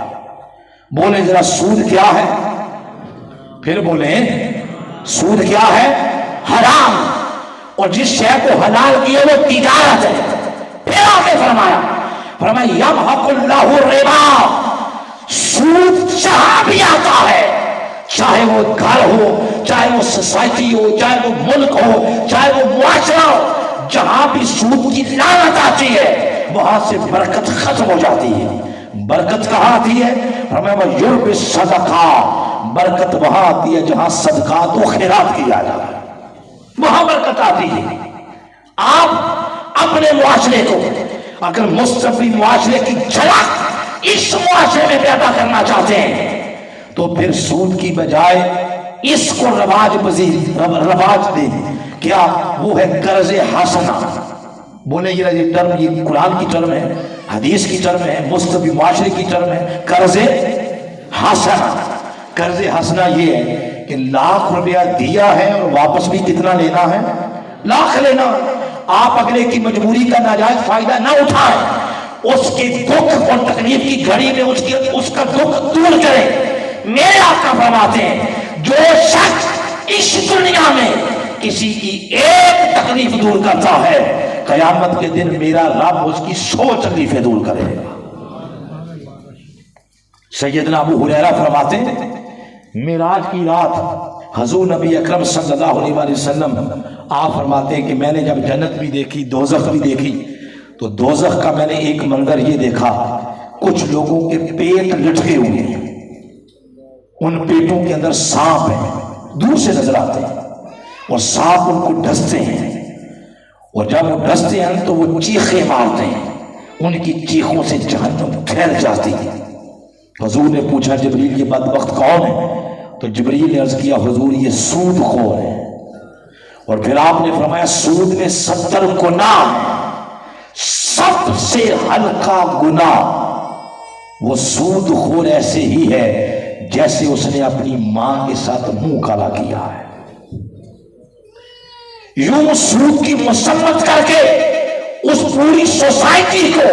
بولیں ذرا سود کیا ہے؟ پھر بولیں سود کیا ہے؟ حرام، اور جس شے کو حلال کیا وہ تجارت ہے۔ پھر آگے فرمایا یمحق اللہ الربا، سود جہاں بھی آتا ہے، چاہے وہ گھر ہو، چاہے وہ سوسائٹی ہو، چاہے وہ ملک ہو، چاہے وہ معاشرہ ہو، جہاں بھی سود کی لعنت آتی ہے وہاں سے برکت ختم ہو جاتی ہے۔ برکت کہاں آتی ہے؟ فرمایا یرب الصدقہ، برکت وہاں آتی ہے جہاں صدقات و خیرات کیا جاتا ہے، وہاں برکت آتی ہے۔ آپ اپنے معاشرے کو اگر مستقبلی معاشرے کی جھلک اس معاشرے میں پیدا کرنا چاہتے ہیں تو پھر سود کی بجائے اس کو رواج دیں۔ کیا؟ وہ ہے قرض حسنہ۔ بولے یہ ٹرم، یہ قرآن کی ٹرم ہے، حدیث کی ٹرم ہے، مستقبلی معاشرے کی ٹرم ہے، قرض حسنہ۔ قرض حسنہ یہ ہے کہ 1,00,000 روپیہ دیا ہے اور واپس بھی کتنا لینا ہے؟ 1,00,000 لینا۔ آپ اگلے کی مجبوری کا ناجائز فائدہ نہ اٹھائیں، اس کے دکھ اور تکلیف کی گھڑی میں اس کا دکھ دور کریں۔ میرے آقا فرماتے ہیں جو شخص اس دنیا میں کسی کی ایک تکلیف دور کرتا ہے قیامت کے دن میرا رب اس کی 100 تکلیفیں دور کرے گا۔ سیدنا ابو ہریرہ فرماتے ہیں معراج کی رات حضور نبی اکرم صلی اللہ علیہ وآلہ وسلم آپ فرماتے ہیں کہ میں نے جب جنت بھی دیکھی دوزخ بھی دیکھی تو دوزخ کا میں نے ایک منظر یہ دیکھا، کچھ لوگوں کے پیٹ لٹکے ہوئے ہیں، ان پیٹوں کے اندر سانپ ہیں، دور سے نظر آتے ہیں، اور سانپ ان کو ڈستے ہیں، اور جب وہ ڈستے ہیں تو وہ چیخیں مارتے ہیں، ان کی چیخوں سے جہنم پھیل جاتی ہے۔ حضور نے پوچھا جبریل یہ بدبخت کون ہے؟ تو جبریل نے عرض کیا حضور یہ سود خور ہے۔ اور پھر آپ نے فرمایا سود میں 70 گناہ ہیں، سب سے ہلکا گناہ وہ سود خور ایسے ہی ہے جیسے اس نے اپنی ماں کے ساتھ منہ کالا کیا ہے۔ یوں سود کی مذمت کر کے اس پوری سوسائٹی کو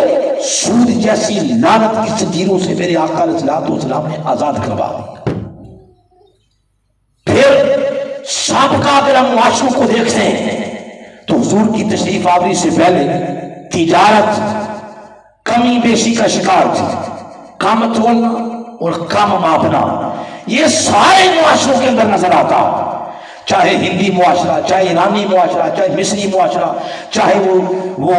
سود جیسی لعنت کی زنجیروں سے میرے آقا علیہ الصلوۃ والسلام نے آزاد کروا دی۔ پھر سابقہ اگر ہم معاشروں کو دیکھتے ہیں تو حضور کی تشریف آوری سے پہلے تجارت کمی بیشی کا شکار تھی، کم تولنا اور کم ماپنا یہ سارے معاشروں کے اندر نظر آتا، چاہے ہندی معاشرہ، چاہے ایرانی معاشرہ، چاہے مصری معاشرہ، چاہے وہ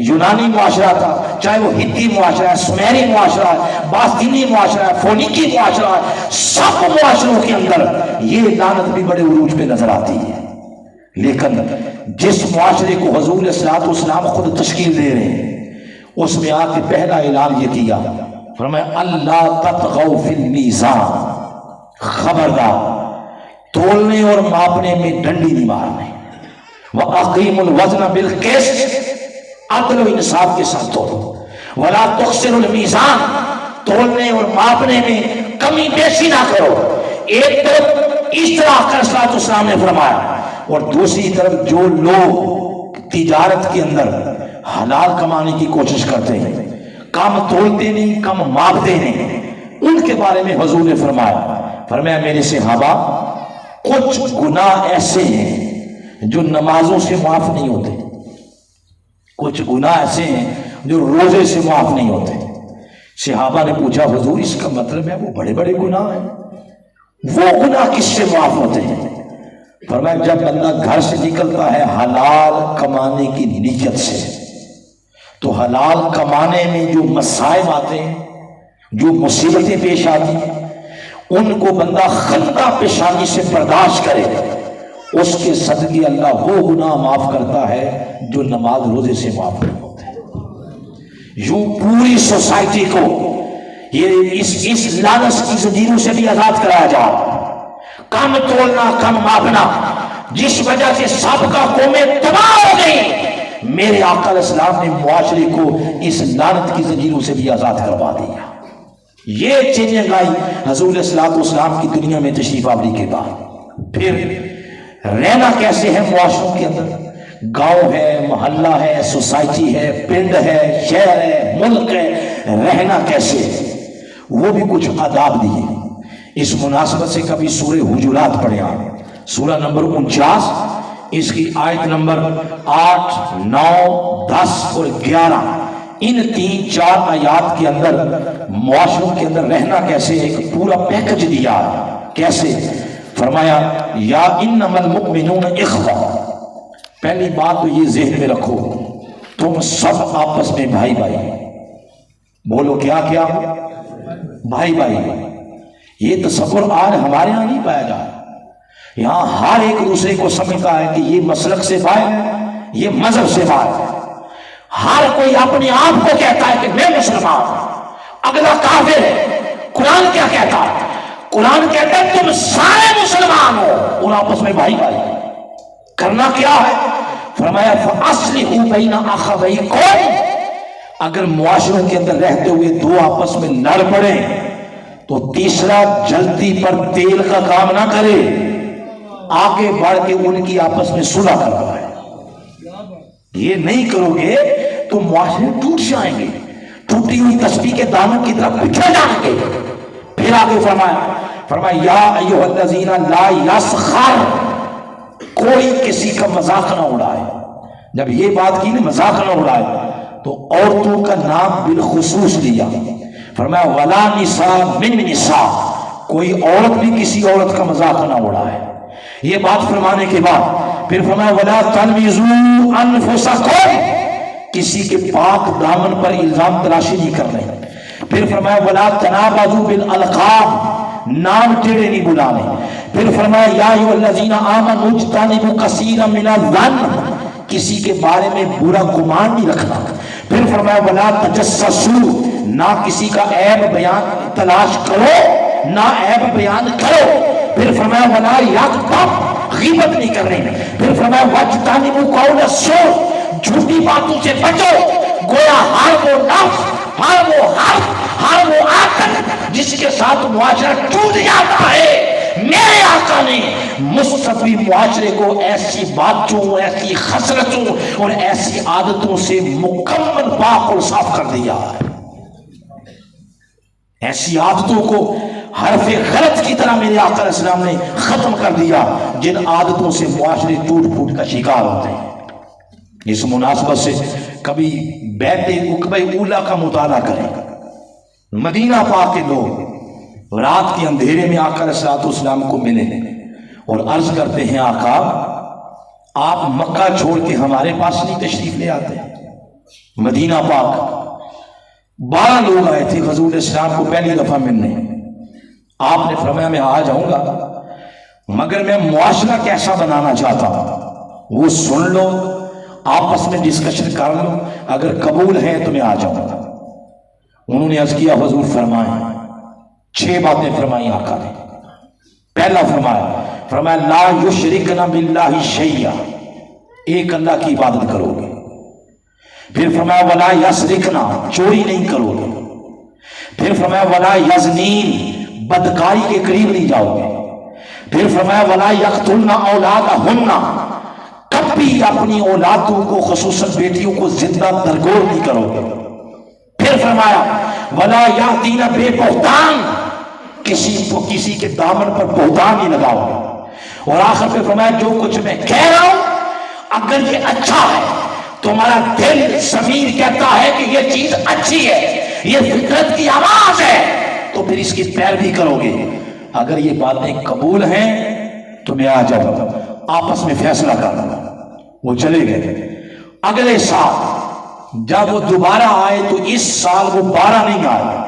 یونانی معاشرہ تھا، چاہے وہ ہندی معاشرہ ہے، سمیری معاشرہ ہے، باستینی معاشرہ ہے، فونیکی معاشرہ ہے، سب معاشروں کے اندر یہ لعنت بھی بڑے عروج پہ نظر آتی ہے۔ لیکن جس معاشرے کو حضور علیہ الصلوۃ والسلام خود تشکیل دے رہے ہیں اس میں آ کے پہلا اعلان یہ کیا، فرمایا اللہ تطغوا فی المیزان، خبردار تولنے اور ماپنے میں ڈنڈی نہیں مارنے، وَأَقِيمُوا الْوَزْنَ بِالْقِسْطِ، عدل و انصاف کے ساتھ تولو، وَلَا تُخْسِرُوا الْمِيزَانَ، تولنے اور ماپنے میں کمی بیشی نہ کرو۔ ایک طرف اس طرح کا صلوات والسلام نے فرمایا، اور دوسری طرف جو لوگ تجارت کے اندر حلال کمانے کی کوشش کرتے ہیں، کم تولتے نہیں کم ماپتے نہیں، ان کے بارے میں حضور نے فرمایا میرے صحابہ کچھ گناہ ایسے ہیں جو نمازوں سے معاف نہیں ہوتے، کچھ گناہ ایسے ہیں جو روزے سے معاف نہیں ہوتے۔ صحابہ نے پوچھا حضور اس کا مطلب ہے وہ بڑے بڑے گناہ ہیں، وہ گناہ کس سے معاف ہوتے ہیں؟ فرمایا جب بندہ گھر سے نکلتا ہے حلال کمانے کی نیت سے، تو حلال کمانے میں جو مصائب آتے ہیں، جو مصیبتیں پیش آتی ہیں، ان کو بندہ خندہ پیشانی سے برداشت کرے، اس کے صدقے اللہ وہ گناہ معاف کرتا ہے جو نماز روزے سے معاف نہیں ہوتے۔ یوں پوری سوسائٹی کو یہ اس لعنت کی زنجیروں سے بھی آزاد کرایا جائے، کم تولنا کم ماپنا جس وجہ سے سابقہ قومیں تباہ ہو گئی، میرے آقا علیہ السلام نے معاشرے کو اس لعنت کی زنجیروں سے بھی آزاد کروا دیا۔ یہ چینجنگ آئی حضور علیہ الصلوۃ والسلام کی دنیا میں تشریف آوری کے بعد۔ پھر رہنا کیسے ہے معاشروں کے اندر، گاؤں ہے، محلہ ہے، سوسائٹی ہے، پنڈ ہے، شہر ہے، ملک ہے، رہنا کیسے وہ بھی کچھ آداب دیے۔ اس مناسبت سے کبھی سورہ حجرات پڑھے آپ، سورہ نمبر 49، اس کی آیت نمبر 8، 9، 10 اور 11، ان 3-4 آیات کے اندر معاشروں کے اندر رہنا کیسے ایک پورا پیکج دیا۔ کیسے؟ فرمایا یا انما المؤمنون اخوہ، پہلی بات تو یہ ذہن میں رکھو تم سب آپس میں بھائی بھائی، بولو کیا کیا؟ بھائی بھائی۔ یہ تصور آج ہمارے ہاں نہیں پایا جا رہا، یہاں ہر ایک دوسرے کو سمجھتا ہے کہ یہ مسلک سے باہر ہے، یہ مذہب سے باہر ہے، ہر کوئی اپنے آپ کو کہتا ہے کہ میں مسلمان ہوں، اگلا کافر ہے۔ قرآن کیا کہتا ہے؟ قرآن کہتا ہے تم سارے مسلمان ہو اور آپس میں بھائی بھائی۔ کرنا کیا ہے؟ فرمایا فَأَصْلِحُوا بَيْنَ أَخَوَيْكُمْ، اگر معاشروں کے اندر رہتے ہوئے دو آپس میں لڑ پڑے تو تیسرا جلتی پر تیل کا کام نہ کرے، آگے بڑھ کے ان کی آپس میں صلح کروائے۔ یہ نہیں کرو گے تو معاشرے ٹوٹ جائیں گے، ٹوٹی ہوئی تسبیح کے دانوں کی طرف بکھر جائیں گے۔ پھر آگے فرمایا یا ایھا الذین لا یسخر، کوئی کسی کا مذاق نہ اڑائے۔ جب یہ بات کی نا مذاق نہ اڑائے تو عورتوں کا نام بالخصوص لیا، فرمایا ولا نساء من نساء، کوئی عورت بھی کسی عورت کا مذاق نہ اڑائے۔ یہ بات فرمانے کے بعد پھر فرمایا ولا تلمزوا انفسکم، کسی کے پاک دامن پر الزام تراشی نہیں کرنے۔ پھر فرمایا ولا تنابزوا بالالقاب، نام ٹیڑے نہیں بلانے۔ پھر فرمایا یا ایھاالذین آمنوا اجتنبوا کثیرا من الظن، کسی کے بارے میں برا گمان نہیں رکھنا۔ پھر فرمایا ولا تجسسوا، نہ کسی کا عیب بیان تلاش کرو، نہ عیب بیان کرو۔ پھر فرمایا ولا یغتب، غیبت نہیں کرنی۔ پھر فرمایا واجتنبوا قول الزور، جھوٹی باتوں سے بچو۔ گویا ہر وہ نفس، ہر وہ حرف، ہر وہ عقل جس کے ساتھ معاشرہ ٹوٹ جاتا ہے، میرے آقا نے مصطفی معاشرے کو ایسی باتوں، ایسی خصلتوں اور ایسی عادتوں سے مکمل پاک اور صاف کر دیا ہے۔ ایسی عادتوں کو حرف غلط کی طرح میرے آقا علیہ السلام نے ختم کر دیا، جن عادتوں سے معاشرے ٹوٹ پھوٹ کا شکار ہوتے ہیں۔ اس مناسبت سے کبھی بیت عقبہ اولیٰ کا مطالعہ کریں۔ مدینہ پاک کے لوگ رات کے اندھیرے میں آقا علیہ السلام کو ملے اور عرض کرتے ہیں آقا آپ مکہ چھوڑ کے ہمارے پاس نہیں تشریف لے آتے؟ مدینہ پاک 12 لوگ آئے تھے حضور اسلام کو پہلی دفعہ ملنے۔ آپ نے فرمایا میں آ جاؤں گا، مگر میں معاشرہ کیسا بنانا چاہتا ہوں وہ سن لو، آپس میں ڈسکشن کر لو، اگر قبول ہے تو میں آ جاؤں گا۔ انہوں نے عرض کیا حضور فرمائیں۔ 6 باتیں فرمائیں آقا نے۔ پہلا فرمایا لا یشرکن باللہ شیئا، ایک اللہ کی عبادت کرو گے۔ پھر فرمایا ولا یسرکنا، چوری نہیں کرو گے۔ پھر فرمایا ولا یزنین، بدکاری کے قریب نہیں جاؤ گے۔ پھر فرمایا ولا یقتلن اولادہن، کبھی اپنی اولادوں کو خصوصاً بیٹیوں کو زندہ درگور نہیں کرو گے۔ پھر فرمایا ولا یاتین بے بہتان، کسی کے دامن پر بہتان نہیں لگاؤ گے۔ اور آخر پہ فرمایا جو کچھ میں کہہ رہا ہوں اگر یہ اچھا ہے، تمہارا دل ضمیر کہتا ہے کہ یہ چیز اچھی ہے، یہ فطرت کی آواز ہے، تو پھر اس کی پیروی کرو گے۔ اگر یہ باتیں قبول ہیں تو میں آ جاؤں گا، آپس میں فیصلہ کر لوں۔ وہ چلے گئے۔ اگلے سال جب وہ دوبارہ آئے تو اس سال وہ 12 نہیں آئے،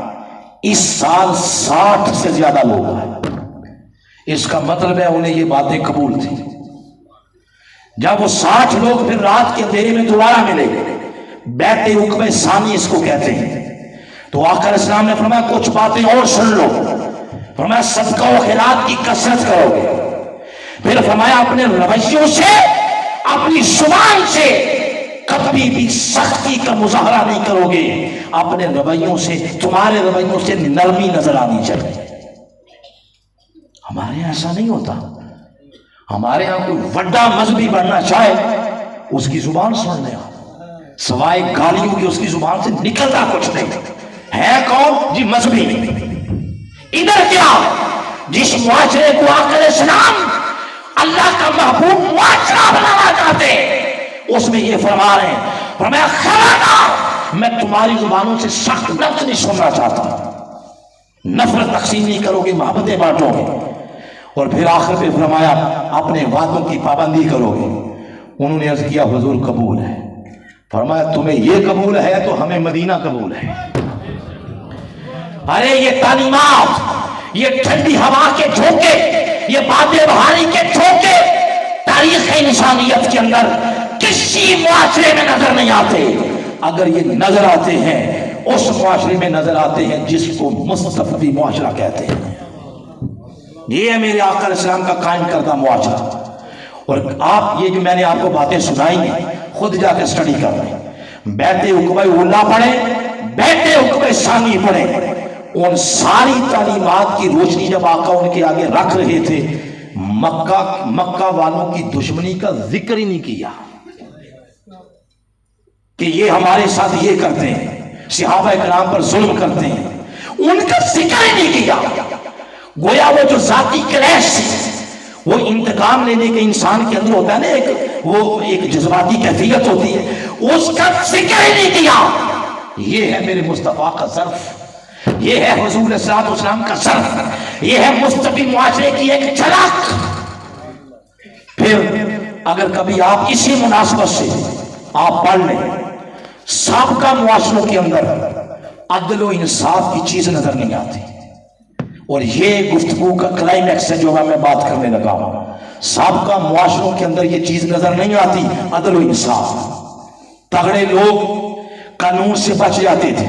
اس سال 60 سے زیادہ لوگ آئے۔ اس کا مطلب ہے انہیں یہ باتیں قبول تھی۔ جب وہ 60 لوگ پھر رات کے اندھیرے میں دوبارہ ملے، بیت عقبہ ثانی اس کو کہتے ہیں، تو آقا علیہ السلام نے فرمایا کچھ باتیں اور سن لو۔ فرمایا صدقہ و خیرات کی کثرت کرو گے۔ پھر فرمایا اپنے رویوں سے، اپنی زبان سے کبھی بھی سختی کا مظاہرہ نہیں کرو گے۔ اپنے رویوں سے، تمہارے رویوں سے نرمی نظر آنی چاہیے۔ ہمارے یہاں ایسا نہیں ہوتا۔ ہمارے یہاں کوئی بڑا مذہبی بننا چاہے اس کی زبان سن لے، سوائے گالیوں کی اس کی زبان سے نکلتا کچھ نہیں ہے۔ کون؟ جی مذہبی۔ ادھر کیا؟ جس معاشرے کو آقا علیہ السلام اللہ کا محبوب معاشرہ بنانا چاہتے اس میں یہ فرما رہے ہیں، فرمایا خبردار میں تمہاری زبانوں سے سخت لفظ نہیں سننا چاہتا، نفرت تقسیم نہیں کرو گے، محبتیں بانٹو گے۔ اور پھر آخر پہ فرمایا اپنے وعدوں کی پابندی کرو گے۔ انہوں نے عرض کیا حضور قبول ہے۔ فرمایا تمہیں یہ قبول ہے تو ہمیں مدینہ قبول ہے۔ ارے یہ تعلیمات، یہ ٹھنڈی ہوا کے جھونکے، یہ باد بہاری کے جھونکے تاریخ انسانیت کے اندر کسی معاشرے میں نظر نہیں آتے۔ اگر یہ نظر آتے ہیں اس معاشرے میں نظر آتے ہیں جس کو مصطفی معاشرہ کہتے ہیں۔ یہ ہے میرے آقا علیہ السلام کا قائم کردہ معاشرہ۔ اور آپ یہ جو میں نے آپ کو باتیں سنائی ہیں خود جا کے سٹڈی کر رہے ہیں، بیت عقبہ اولیٰ پڑھیں، بیت عقبہ ثانی پڑھیں۔ ان ساری تعلیمات کی روشنی جب آقا ان کے آگے رکھ رہے تھے، مکہ والوں کی دشمنی کا ذکر ہی نہیں کیا کہ یہ ہمارے ساتھ یہ کرتے ہیں، صحابہ کرام پر ظلم کرتے ہیں، ان کا ذکر ہی نہیں کیا۔ گویا وہ جو ذاتی کلیش تھی، وہ انتقام لینے کے انسان کے اندر ہوتا ہے نا، وہ ایک جذباتی کیفیت ہوتی ہے، اس کا ذکر ہی نہیں کیا۔ یہ ہے میرے مصطفیٰ کا ظرف، یہ ہے حضور علیہ السلام کا ظرف، یہ ہے مصطفی معاشرے کی ایک جھلک۔ پھر اگر کبھی آپ اسی مناسبت سے آپ پڑھ لیں، سابقہ معاشروں کے اندر عدل و انصاف کی چیز نظر نہیں آتی۔ اور یہ گفتگو کا کلائمیکس ہے جو میں بات کرنے لگا ہوں۔ سابقہ معاشروں کے اندر یہ چیز نظر نہیں آتی، عدل و انصاف۔ تگڑے لوگ قانون سے بچ جاتے تھے،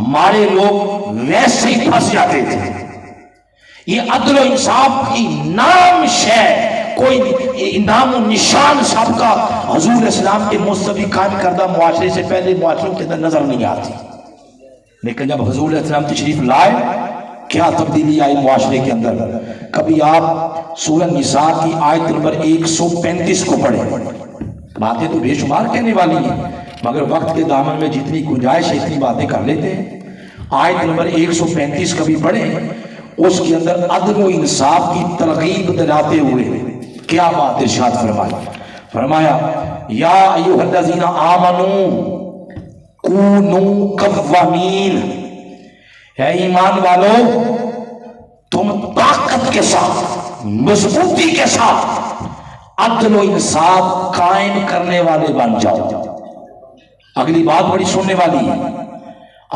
مارے لوگ ویسے ہی پھنس جاتے تھے۔ یہ عدل و انصاف کی نام شے، کوئی نام و نشان سابقہ حضور اسلام کے مستوی قائم کردہ معاشرے سے پہلے معاشروں کے اندر نظر نہیں آتی۔ لیکن جب حضور اسلام تشریف لائے، کیا تبدیلی آئی معاشرے کے اندر۔ کبھی آپ سورہ نساء کی آیت نمبر 135 کو پڑھیں۔ باتیں تو بے شمار کہنے والی ہیں، مگر وقت کے دامن میں جتنی گنجائش ہے اتنی باتیں کر لیتے ہیں۔ آیت نمبر 135 کبھی پڑھیں، اس کے اندر عدل و انصاف کی ترغیب دلاتے ہوئے کیا بات ارشاد فرمایا یا ایھا الذین آمنوا کونوا قوامین، اے ایمان والو تم طاقت کے ساتھ، مضبوطی کے ساتھ عدل و انصاف قائم کرنے والے بن جاؤ۔ اگلی بات بڑی سننے والی ہے۔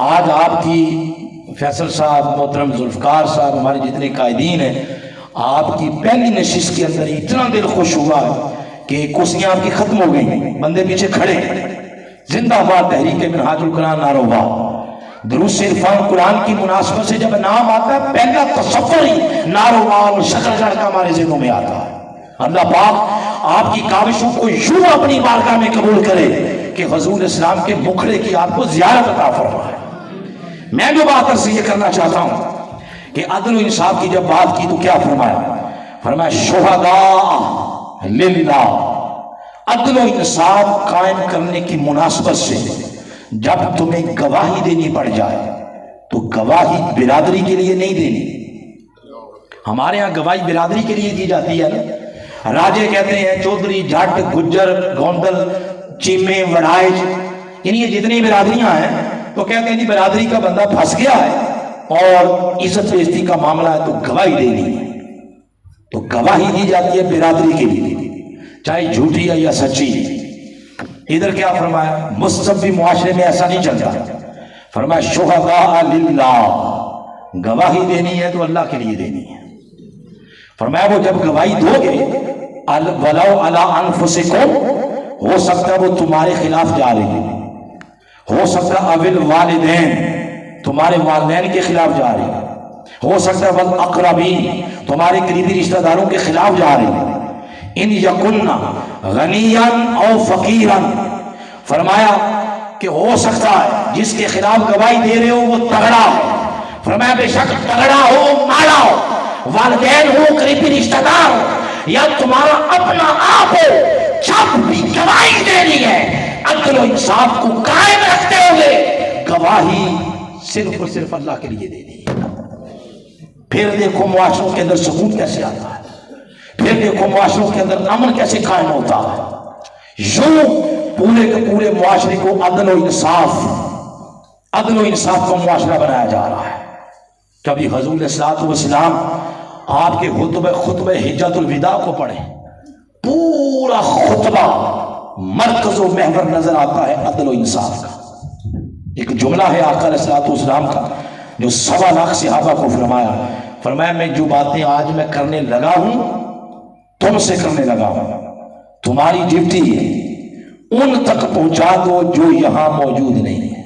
آج آپ کی فیصل صاحب، محترم ذوالفقار صاحب، ہمارے جتنے قائدین ہیں، آپ کی پہلی نشست کے اندر اتنا دل خوش ہوا کہ کرسیاں آپ کی ختم ہو گئی، بندے پیچھے کھڑے، زندہ باد تحریک منہاج القرآن نعرہ دروس عرفان قرآن کی مناسبت سے جب نام آتا ہے پہلا تصور ہی ناروال شکل گڑھ کا ہمارے ذہنوں میں آتا ہے۔ اللہ پاک آپ کی کاوشوں کو یوں اپنی بارگاہ میں قبول کرے کہ حضور اسلام کے مکھڑے کی آپ کو زیارت عطا فرمائے۔ میں جو بات عرض یہ کرنا چاہتا ہوں کہ عدل و انصاف کی جب بات کی تو کیا فرمایا شہداء للہ، عدل و انصاف قائم کرنے کی مناسبت سے جب تمہیں گواہی دینی پڑ جائے تو گواہی برادری کے لیے نہیں دینی۔ ہمارے ہاں گواہی برادری کے لیے دی جاتی ہے نا، راجے کہتے ہیں چودھری، جٹ، گجر، گوندل، چیمے، وڑائج، یعنی یہ جتنی برادریاں ہیں تو کہتے ہیں جی برادری کا بندہ پھنس گیا ہے اور عزت بےعزتی کا معاملہ ہے تو گواہی دینی ہے، تو گواہی دی جاتی ہے برادری کے لیے، چاہے جھوٹی ہے یا سچی۔ ادھر کیا فرمایا؟ مستوی معاشرے میں ایسا نہیں چلتا، فرمایا شہداء للہ، گواہی دینی ہے تو اللہ کے لیے دینی ہے۔ فرمایا وہ جب گواہی دو گے وَلَوْ عَلَىٰ أَنفُسِكُمْ، ہو سکتا ہے وہ تمہارے خلاف جا رہی ہے، ہو سکتا ہے اول والدین، تمہارے والدین کے خلاف جا رہی ہے، ہو سکتا ہے والاقربین، تمہارے قریبی رشتہ داروں کے خلاف جا رہی ہے۔ ان یکن غنیا او فقیرا، فرمایا کہ ہو سکتا ہے جس کے خلاف گواہی دے رہے ہو وہ تگڑا ہے، فرمایا بے شک تگڑا ہو، مالا ہو، والدین ہو، قریبی رشتہ دار ہو، یا تمہارا اپنا آپ ہو، جب بھی گواہی دینی ہے عدل و انصاف کو قائم رکھتے ہوئے گواہی صرف اور صرف اللہ کے لیے دینی ہے۔ پھر دیکھو معاشروں کے اندر سکون کیسے آتا ہے، پھر دیکھو معاشروں کے اندر امن کیسے قائم ہوتا ہے۔ یوں پورے کے پورے معاشرے کو عدل و انصاف کا معاشرہ بنایا جا رہا ہے۔ کبھی حضور صلی والسلام آپ کے خطبہ حجۃ الوداع کو پڑھیں، پورا خطبہ مرکز و محور نظر آتا ہے عدل و انصاف کا۔ ایک جملہ ہے آقا علیہ الصلوۃ والسلام کا جو 1.25 لاکھ صحابہ کو فرمایا میں جو باتیں آج میں کرنے لگا ہوں تم سے کرنے لگا ہوں، تمہاری ڈیوٹی ہے ان تک پہنچا دو جو یہاں موجود نہیں ہے۔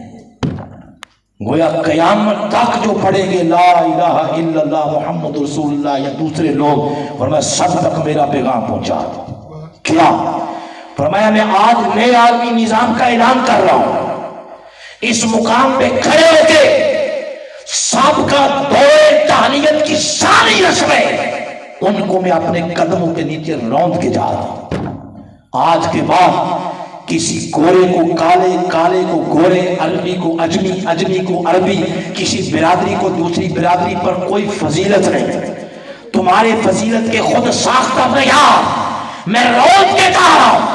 گویا قیامت تک جو پڑھیں گے لا الہ الا اللہ محمد رسول اللہ یا دوسرے لوگ، فرمایا سب تک میرا پیغام پہنچا دو۔ کیا فرمایا؟ میں آج نئے عالمی نظام کا اعلان کر رہا ہوں، اس مقام پہ کھڑے ہو کے سابقہ دور جاہلیت کی ساری رسمیں ان کو میں اپنے قدموں کے نیچے روند کے جا رہا ہوں۔ آج کے بعد کسی گورے کو کالے، کالے کو گورے، عربی کو اجمی، اجمی کو عربی، کسی برادری کو دوسری برادری پر کوئی فضیلت نہیں۔ تمہارے فضیلت کے خود ساختہ معیار میں روز کے کہہ رہا ہوں،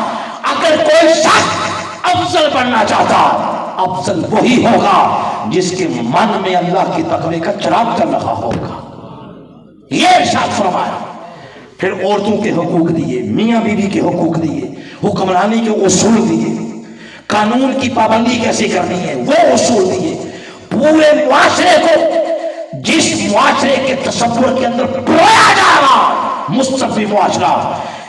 اگر کوئی شخص افضل بننا چاہتا، افضل وہی ہوگا جس کے من میں اللہ کی تقوی کا چراغ چل رہا ہوگا۔ یہ ارشاد فرمایا۔ پھر عورتوں کے حقوق دیے، میاں بیوی کے حقوق دیے، حکمرانی کے اصول دیے، قانون کی پابندی کیسے کرنی ہے وہ اصول دیے، پورے معاشرے کو جس معاشرے کے تصور کے اندر پرویا جا رہا مصطفی معاشرہ،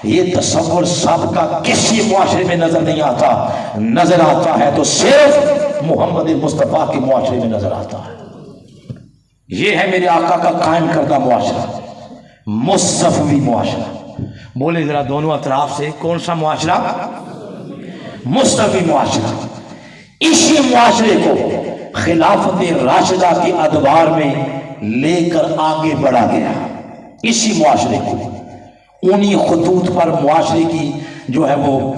یہ تصور سابقہ کسی معاشرے میں نظر نہیں آتا، نظر آتا ہے تو صرف محمد مصطفیٰ کے معاشرے میں نظر آتا ہے۔ یہ ہے میرے آقا کا قائم کردہ معاشرہ، مصطفی معاشرہ۔ بولے ذرا دونوں اطراف سے، کون سا معاشرہ؟ مصطفی معاشرہ۔ اسی معاشرے کو خلافت راشدہ کے ادوار میں لے کر آگے بڑھا گیا، اسی معاشرے کو انہی خطوط پر معاشرے کی جو ہے وہ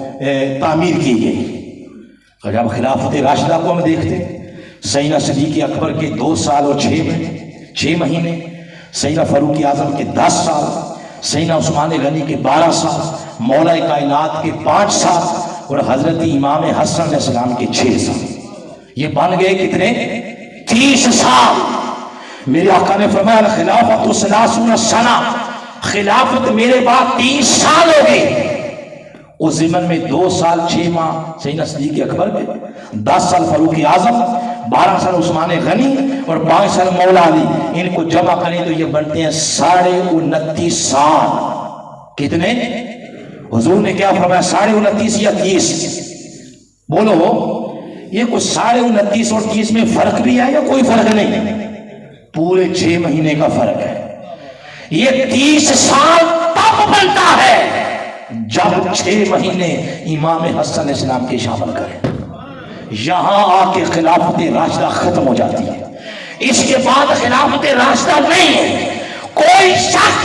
تعمیر کی گئی۔ اور جب خلافت راشدہ کو ہم دیکھتے، سیدنا صدیق اکبر کے 2 سال اور 6 مہینے، سیدنا فاروق اعظم کے 10 سال، سیدنا عثمان غنی کے 12 سال، مولا کائنات کے 5 سال اور حضرت امام حسن علیہ السلام کے 6 سال، یہ بن گئے کتنے؟ 30 سال۔ میرے آقا نے فرمایا خلافت 30 سنہ، خلافت میرے بعد 30 سال ہو گئے۔ اس زمن میں 2 سال 6 ماہ سیدنا صدیق اکبر کے، 10 سال فاروق اعظم، 12 سال عثمان غنی اور 5 سال مولا علی، ان کو جمع کریں تو یہ بنتے ہیں 29.5 سال۔ کتنے؟ حضور نے کیا فرمایا؟ 29.5 یا 30؟ بولو، یہ کچھ 29.5 اور 30 میں فرق بھی ہے یا کوئی فرق نہیں؟ پورے 6 مہینے کا فرق ہے۔ یہ 30 سال تب بنتا ہے جب 6 مہینے امام حسن علیہ السلام کے شامل کریں، یہاں آ کے خلافت راشدہ ختم ہو جاتی ہے۔ اس کے بعد خلافت راشدہ نہیں ہے۔ کوئی شخص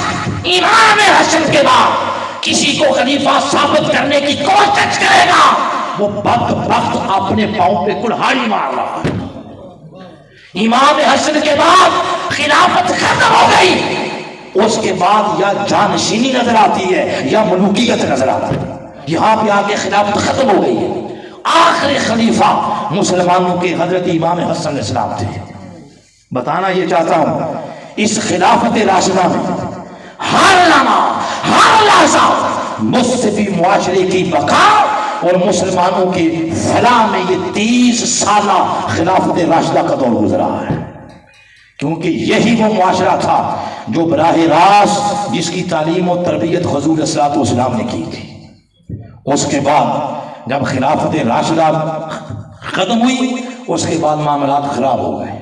امام حسن کے بعد کسی کو خلیفہ ثابت کرنے کی کوشش کرے گا، وہ بدبخت اپنے پاؤں پہ کلہاڑی مار رہا ہے۔ امام حسن کے بعد خلافت ختم ہو گئی، اس کے بعد یا جانشینی نظر آتی ہے یا ملوکیت نظر آتی ہے، یہاں پہ آ کے خلافت ختم ہو گئی ہے۔ آخری خلیفہ مسلمانوں کے حضرت امام حسن علیہ السلام تھے۔ بتانا یہ چاہتا ہوں، اس خلافت راشدہ میں ہر لمحہ ہر لحظہ مصطفی معاشرے کی بقا اور مسلمانوں کے فلاح میں یہ 30 سالہ خلافت راشدہ کا دور گزرا ہے، کیونکہ یہی وہ معاشرہ تھا جو براہ راست جس کی تعلیم و تربیت حضور صلی اللہ علیہ وسلم نے کی تھی۔ اس کے بعد جب خلافت راشدہ ختم ہوئی، اس کے بعد معاملات خراب ہو گئے،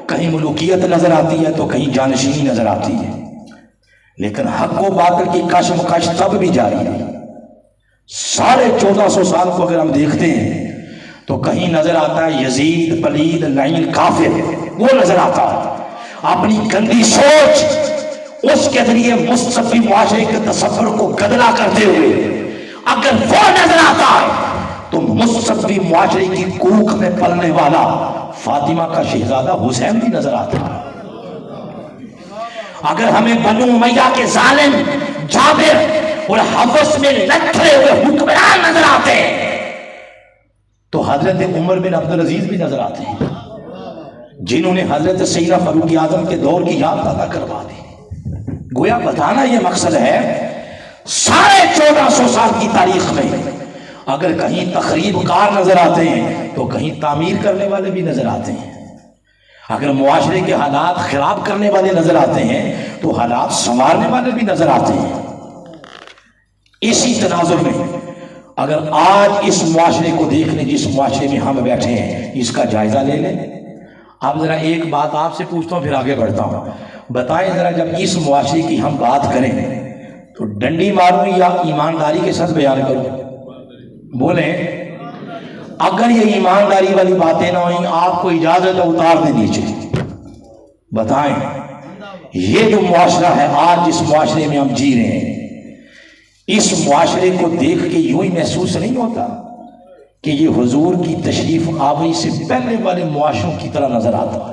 کہیں ملوکیت نظر آتی ہے تو کہیں جانشینی نظر آتی ہے، لیکن حق و باطل کی کشمکش تب بھی جاری ہے۔ 1450 سال کو اگر ہم دیکھتے ہیں تو کہیں نظر آتا ہے یزید پلید لعین کافر، وہ نظر آتا ہے، اپنی گندی سوچ اس کے ذریعے مصطفی معاشرے کے تصور کو گدلا کرتے ہوئے اگر وہ نظر آتا ہے تو مصطفی معاشرے کی کوکھ میں پلنے والا فاطمہ کا شہزادہ حسین بھی نظر آتا ہے۔ اگر ہمیں بنو امیہ کے ظالم جابر اور حفص میں لٹھے ہوئے حکمران نظر آتے ہیں تو حضرت عمر بن عبدالعزیز بھی نظر آتے ہیں، جنہوں نے حضرت سیدنا فاروق اعظم کے دور کی یاد تازہ کروا دی۔ گویا بتانا یہ مقصد ہے، 1450 سال کی تاریخ میں اگر کہیں تخریب کار نظر آتے ہیں تو کہیں تعمیر کرنے والے بھی نظر آتے ہیں، اگر معاشرے کے حالات خراب کرنے والے نظر آتے ہیں تو حالات سنوارنے والے بھی نظر آتے ہیں۔ اسی تناظر میں اگر آج اس معاشرے کو دیکھ لیں جس معاشرے میں ہم بیٹھے ہیں، اس کا جائزہ لے لیں۔ اب ذرا ایک بات آپ سے پوچھتا ہوں پھر آگے بڑھتا ہوں، بتائیں ذرا جب اس معاشرے کی ہم بات کریں تو ڈنڈی ماروں یا ایمانداری کے ساتھ بیان کروں؟ بولیں، اگر یہ ایمانداری والی باتیں نہ ہوئیں آپ کو اجازت ہے اتار دیں نیچے۔ بتائیں، یہ جو معاشرہ ہے آج جس معاشرے میں ہم جی رہے ہیں، اس معاشرے کو دیکھ کے یوں ہی محسوس نہیں ہوتا کہ یہ حضور کی تشریف آوری سے پہلے والے معاشروں کی طرح نظر آتا ہے؟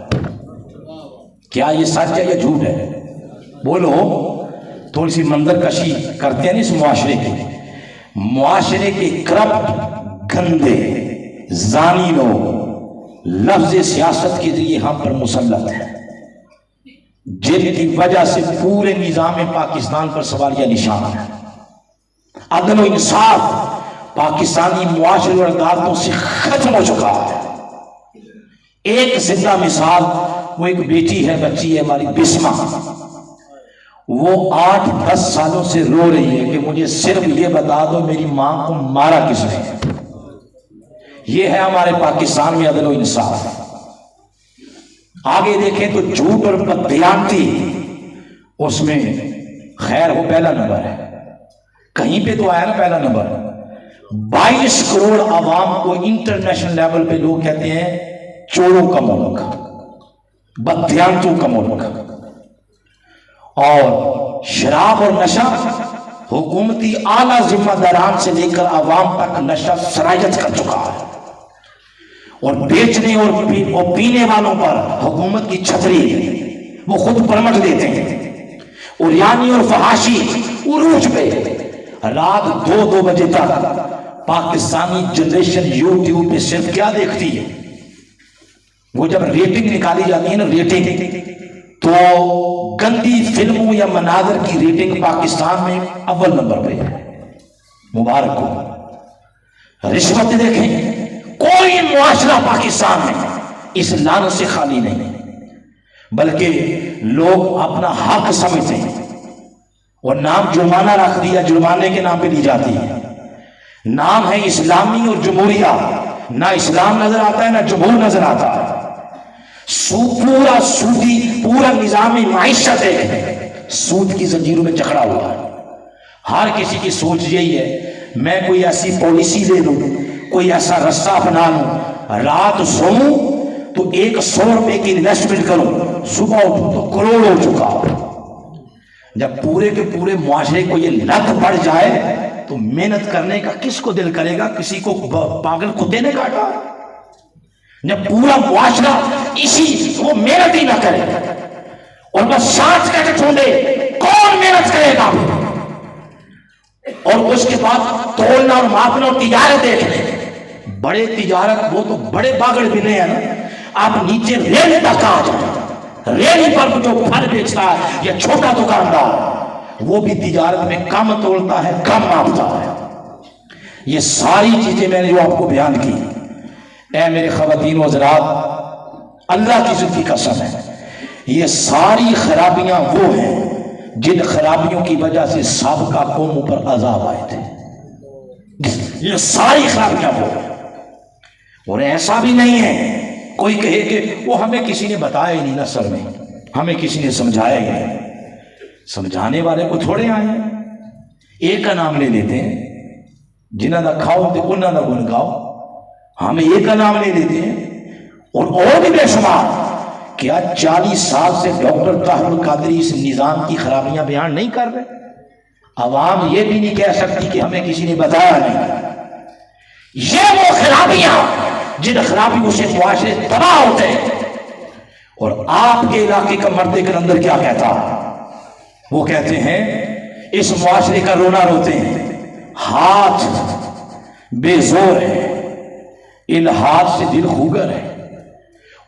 کیا یہ سچ ہے یا جھوٹ ہے؟ بولو، تھوڑی سی منظر کشی کرتے ہیں اس معاشرے کے کرپٹ گندے زانی لوگ لفظ سیاست کے ذریعے ہم پر مسلط ہیں، جن کی وجہ سے پورے نظام پاکستان پر سوالیہ نشان ہے۔ عدل و انصاف پاکستانی معاشرے اور عدالتوں سے ختم ہو چکا ہے۔ ایک زندہ مثال، وہ ایک بیٹی ہے، بچی ہے ہماری بسمہ، وہ 8-10 سالوں سے رو رہی ہے کہ مجھے صرف یہ بتا دو میری ماں کو مارا کس نے۔ یہ ہے ہمارے پاکستان میں عدل و انصاف۔ آگے دیکھیں تو جھوٹ اور بددیانتی، اس میں خیر وہ پہلا نمبر ہے، کہیں پہ تو آیا نا پہلا نمبر۔ 22 کروڑ عوام کو انٹرنیشنل لیول پہ لوگ کہتے ہیں چوروں کا ملک، بددیانتوں کا ملک۔ اور شراب اور نشہ حکومتی اعلیٰ ذمہ داران سے لے کر عوام تک نشہ سرایت کر چکا ہے، اور بیچنے اور پینے والوں پر حکومت کی چھتری ہے، وہ خود پرمٹ دیتے ہیں۔ اور یعنی اور فحاشی عروج پہ، رات 2 بجے تک پاکستانی جنریشن یوٹیوب پہ صرف کیا دیکھتی ہے؟ وہ جب ریٹنگ نکالی جاتی ہے نا، ریٹنگ، تو گندی فلموں یا مناظر کی ریٹنگ پاکستان میں اول نمبر پہ ہے۔ مبارک ہو۔ رشوت دیکھیں، کوئی معاشرہ پاکستان میں اس لعنت سے خالی نہیں، بلکہ لوگ اپنا حق سمجھتے ہیں اور نام جرمانہ رکھ دیا، جرمانے کے نام پہ لی جاتی ہے۔ نام ہے اسلامی اور جمہوریہ، نہ اسلام نظر آتا ہے نہ جمہور نظر آتا ہے۔ پورا سودی، پورا نظام معیشت ہے سود کی زنجیروں میں جکڑا ہوا ہے۔ ہر کسی کی سوچ یہی ہے میں کوئی ایسی پالیسی لے لوں، کوئی ایسا رستہ اپنا لوں، رات سوؤں تو 100 روپے کی انویسٹمنٹ کروں، صبح اٹھوں تو کروڑ ہو چکا۔ جب پورے کے پورے معاشرے کو یہ لت پڑ جائے تو محنت کرنے کا کس کو دل کرے گا؟ کسی کو پاگل کتے نے کاٹا؟ جب پورا معاشرہ اسی وہ محنت ہی نہ کرے اور بس سانس کر کے چھوڑے، کون محنت کرے گا؟ اور اس کے بعد تولنا اور ماپنا اور تجارت دیکھنے، بڑے تجارت وہ تو بڑے باگڑ بھی نہیں ہے نا، آپ نیچے ریل تک آ جائیں، ریل پر جو پھل بیچتا ہے یا چھوٹا دکاندار، وہ بھی تجارت میں کم تولتا ہے، کم ماپتا ہے۔ یہ ساری چیزیں میں نے جو آپ کو بیان کی، اے میرے خواتین و حضرات، اللہ کی ذات کی قسم ہے، یہ ساری خرابیاں وہ ہیں جن خرابیوں کی وجہ سے سابقہ قوموں پر عذاب آئے تھے۔ یہ ساری خرابیاں وہ ہیں۔ اور ایسا بھی نہیں ہے کوئی کہے کہ وہ ہمیں کسی نے بتایا ہی نہیں نا، سر میں ہمیں کسی نے سمجھایا ہی نہیں۔ سمجھانے والے کو تھوڑے آئے ہیں، ایک کا نام لے لیتے ہیں، جنہاں دا کھاؤ تے انہاں دا گن گاؤ، ہم ایک کا نام لے لیتے ہیں۔ اور بھی بے شمار، کیا 40 سال سے ڈاکٹر طاہر القادری اس نظام کی خرابیاں بیان نہیں کر رہے؟ عوام یہ بھی نہیں کہہ سکتی کہ ہمیں کسی نے بتایا نہیں۔ یہ وہ خرابیاں جن خرابیوں سے معاشرے تباہ ہوتے ہیں۔ اور آپ کے علاقے کا مرد کے اندر کیا کہتا ہے؟ وہ کہتے ہیں اس معاشرے کا رونا روتے ہیں، ہاتھ بے زور ہے، ان ہاتھ سے دل خوگر ہے،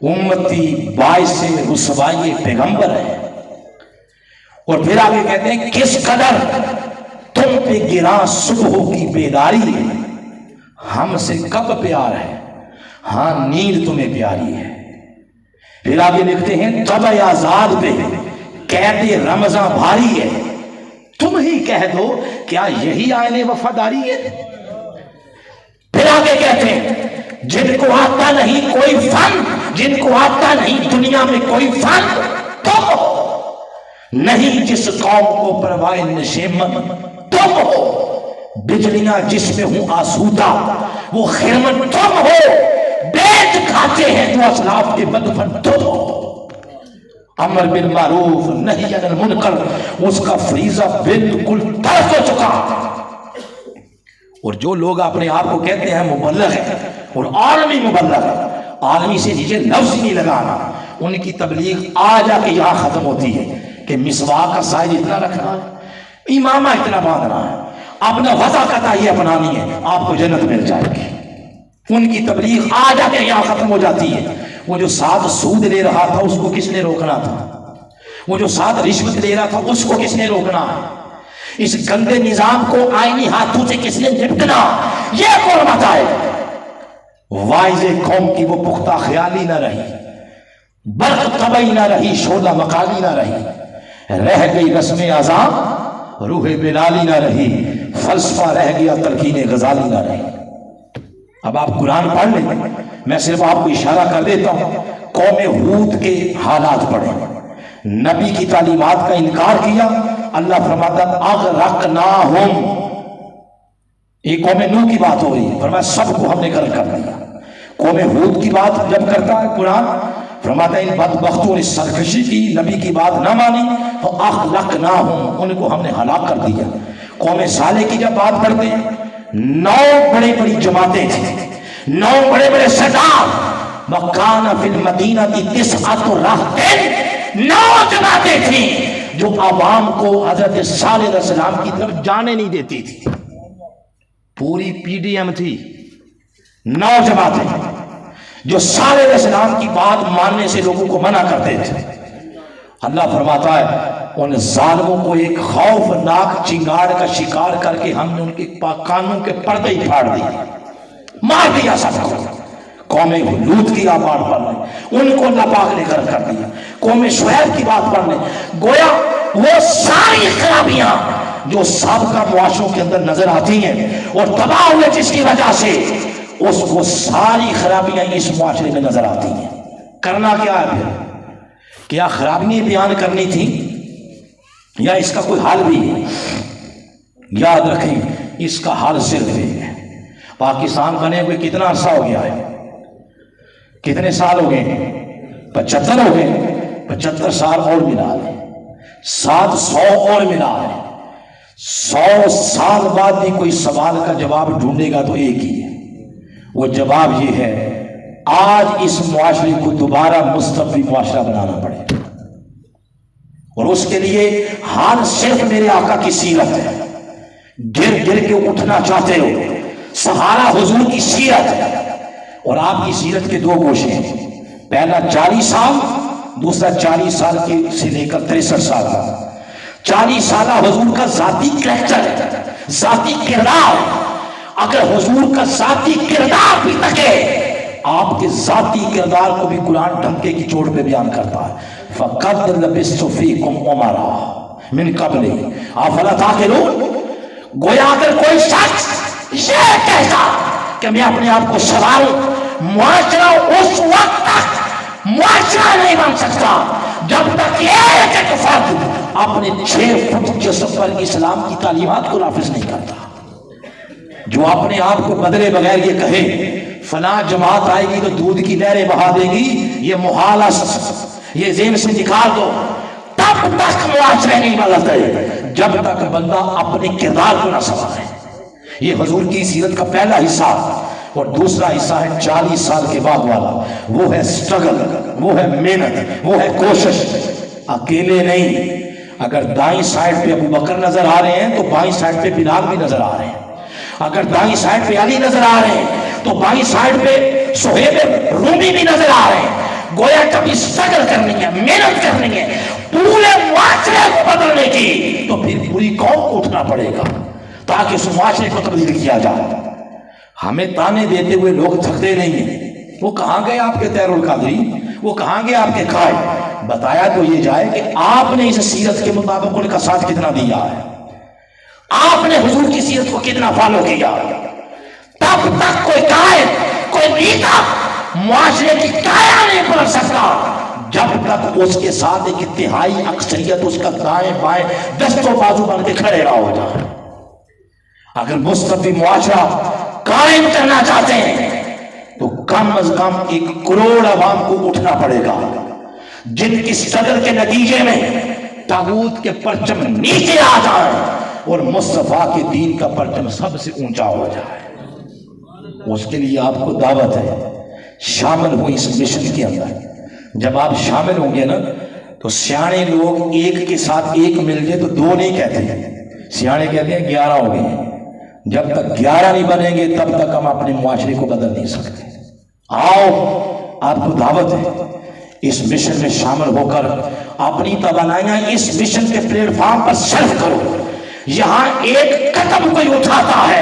امتی باعث رسوائی پیغمبر ہے۔ اور پھر آگے کہتے ہیں کس قدر تم پہ گراں صبح کی بیداری ہے، ہم سے کب پیار ہے، ہاں نیند تمہیں پیاری ہے۔ پھر آگے لکھتے ہیں طبع آزاد پہ قید رمضاں بھاری ہے، تم ہی کہہ دو کیا یہی آئین وفاداری ہے۔ پھر آگے کہتے ہیں جن کو آتا نہیں کوئی فن، جن کو آتا نہیں دنیا میں کوئی فن، تم ہو۔ نہیں جس قوم کو پروائے نشیمت، تم ہو۔ بجلیاں جس میں ہوں آسودہ، وہ خرمن تم ہو۔ بیچ کھاتے ہیں جو اسلاف کے بدفن، تم ہو۔ امر بالمعروف نہی عن المنکر، اس کا فریضہ بالکل طرف ہو چکا۔ اور جو لوگ اپنے آپ کو کہتے ہیں مبلغ ہیں اور عالمی مبلغ ہے، عالمی سے نیچے لفظ ہی نہیں لگانا، ان کی تبلیغ آ جا کے یہاں ختم ہوتی ہے کہ مسواک کا سائز اتنا رکھنا ہے، امامہ اتنا باندھنا ہے، اپنا وضع کا تائیہ اپنانی ہے، آپ کو جنت مل جائے گی۔ ان کی تبلیغ آ جا کے یہاں ختم ہو جاتی ہے۔ وہ جو ساتھ سود لے رہا تھا اس کو کس نے روکنا تھا؟ وہ جو ساتھ رشوت لے رہا تھا اس کو کس نے روکنا ہے؟ اس گندے نظام کو آئینی ہاتھوں سے کس نے نپٹنا؟ یہ کون بتائے؟ واعظ قوم کی وہ پختہ خیالی نہ رہی، برق طبعی نہ رہی، شعلہ مقالی نہ رہی، رہ گئی رسم اذان، روح بلالی نہ رہی، فلسفہ رہ گیا، تلقین غزالی نہ رہی۔ اب آپ قرآن پڑھ لیں، میں صرف آپ کو اشارہ کر دیتا ہوں۔ قوم ہود کے حالات پڑھیں، نبی کی تعلیمات کا انکار کیا، اللہ فرماتا اغرقناہم، ایک قوم نوح کی بات ہو رہی ہے، فرمایا سب کو ہم نے غرق کر دیا۔ قوم ہود کی بات جب کرتا ہے قرآن، فرماتا ہے ان بدبختوں نے سرکشی کی، نبی کی بات نہ مانی تو اغرقناہم، ان کو ہم نے ہلاک کر دیا۔ قوم صالح کی جب بات کرتے ہیں، 9 بڑی بڑی جماعتیں تھیں، 9 بڑے بڑے سردار، وَكَانَ فِي الْمَدِينَةِ تِسْعَةُ رَهْطٍ، 9 جماعتیں تھیں جو عوام کو حضرت صالح علیہ السلام کی طرف جانے نہیں دیتی تھی۔ پوری پی ڈی ایم تھی، 9 جماعتیں جو صالح علیہ السلام کی بات ماننے سے لوگوں کو منع کرتے تھے۔ اللہ فرماتا ہے ان ظالموں کو ایک خوفناک چنگاڑ کا شکار کر کے ہم نے ان کے کانوں کے پردے ہی پھاڑ دیے، مار دیا سب کو۔ قوم لوط کی آپ بات پڑھ لیں، ان کو اللہ پاک نے غرق کر دیا۔ قوم شعیب کی بات پڑھ لیں، گویا وہ ساری خرابیاں جو سابقہ معاشروں کے اندر نظر آتی ہیں اور تباہ ہوئے جس کی وجہ سے، وہ ساری خرابیاں اس معاشرے میں نظر آتی ہیں۔ کرنا کیا ہے پھر؟ کیا خرابیاں بیان کرنی تھی یا اس کا کوئی حل بھی ہے؟ یاد رکھیں اس کا حل صرف ایک ہے۔ پاکستان بنے ہوئے کتنا عرصہ ہو گیا ہے؟ کتنے سال ہو گئے؟ 75 ہو گئے۔ 75 سال اور ملا لیں، 700 اور ملا لیں، 100 سال بعد بھی کوئی سوال کا جواب ڈھونڈے گا تو ایک ہی ہے، وہ جواب یہ ہے آج اس معاشرے کو دوبارہ مستقبی معاشرہ بنانا پڑے، اور اس کے لیے حال صرف میرے آقا کی سیرت ہے۔ گر گر کے اٹھنا چاہتے ہو، سہارا حضور کی سیرت ہے، اور آپ کی سیرت کے 2 گوشے ہیں، پہلا 40 سال، دوسرا 40 سال کے سے لے کر 63 سال کا۔ 40 سالہ حضور کا ذاتی کریکٹر ہے، ذاتی کردار۔ اگر حضور کا ذاتی کردار بھی تکے، آپ کے ذاتی کردار کو بھی قرآن ڈھمکے کی چوٹ پہ بیان کرتا ہے۔ فَقَدْ لَبِثْتُ فِيكُمْ عُمَرًا مِنْ قَبْلِ أَفَلَا تَعْقِلُونَ۔ گویا اگر کوئی شخص یہ کہتا کہ میں اپنے آپ کو سنبھالوں، معاشرہ اس وقت تک معاشرہ نہیں بن سکتا جب تک ایک ایک فرد اپنے 6 فٹ جسم پر اسلام کی تعلیمات کو نافذ نہیں کرتا۔ جو اپنے آپ کو بدلے بغیر یہ کہے فلاں جماعت آئے گی تو دودھ کی نہریں بہا دے گی، یہ محال، یہ ذہن سے نکال دو، تب تک معاشرے نہیں بدلتے جب تک بندہ اپنے کردار کو نہ سنبھالے۔ یہ حضور کی سیرت کا پہلا حصہ، اور دوسرا حصہ ہے 40 سال کے بعد والا، وہ ہے سٹرگل، وہ ہے محنت، وہ ہے کوشش۔ اکیلے نہیں، اگر دائیں سائڈ پہ ابو بکر نظر آ رہے ہیں تو بائیں سائڈ پہ بلال بھی نظر آ رہے ہیں، اگر دائیں سائڈ پہ علی نظر آ رہے ہیں تو بائیں سائڈ پہ صہیب رومی بھی نظر آ رہے ہیں۔ گویا کبھی سٹرگل کرنی ہے، محنت کرنی ہے پورے معاشرے کو بدلنے کی، تو پھر پوری قوم کو اٹھنا پڑے گا تاکہ اس معاشرے کو تبدیل کیا جائے۔ ہمیں تانے دیتے ہوئے لوگ تھکتے نہیں ہیں، وہ کہاں گئے آپ کے تیر القادری، وہ کہاں گئے آپ کے قائد؟ بتایا تو یہ جائے کہ آپ نے اس سیرت کے مطابق ان کا ساتھ کتنا دیا ہے، آپ نے حضور کی سیرت کو کتنا فالو کیا۔ تب تک کوئی قائد، کوئی لیڈر معاشرے کی کایا نہیں پلٹ سکتا جب تک اس کے ساتھ ایک اتحادی اکثریت اس کا دائیں بائیں دست و بازو بن کے کھڑے نہ ہو جائے۔ اگر مستقبل معاشرہ قائم کرنا چاہتے ہیں تو کم از کم 1 کروڑ عوام کو اٹھنا پڑے گا، جن کی سٹرگل کے نتیجے میں طاغوت کے پرچم نیچے آ جائیں اور مصطفیٰ کے دین کا پرچم سب سے اونچا ہو جائے۔ اس کے لیے آپ کو دعوت ہے، شامل ہو اس مشن کے اندر۔ جب آپ شامل ہوں گے نا تو سیانے لوگ ایک کے ساتھ ایک مل جائے تو 2 نہیں کہتے ہیں، سیانے کہتے ہیں 11 ہو گئے۔ جب تک 11 نہیں بنیں گے تب تک ہم اپنے معاشرے کو بدل نہیں سکتے۔ آؤ، آپ کو دعوت ہے، اس مشن میں شامل ہو کر اپنی توانائیاں اس مشن کے پلیٹ فارم پر صرف کرو۔ یہاں ایک قدم کوئی اٹھاتا ہے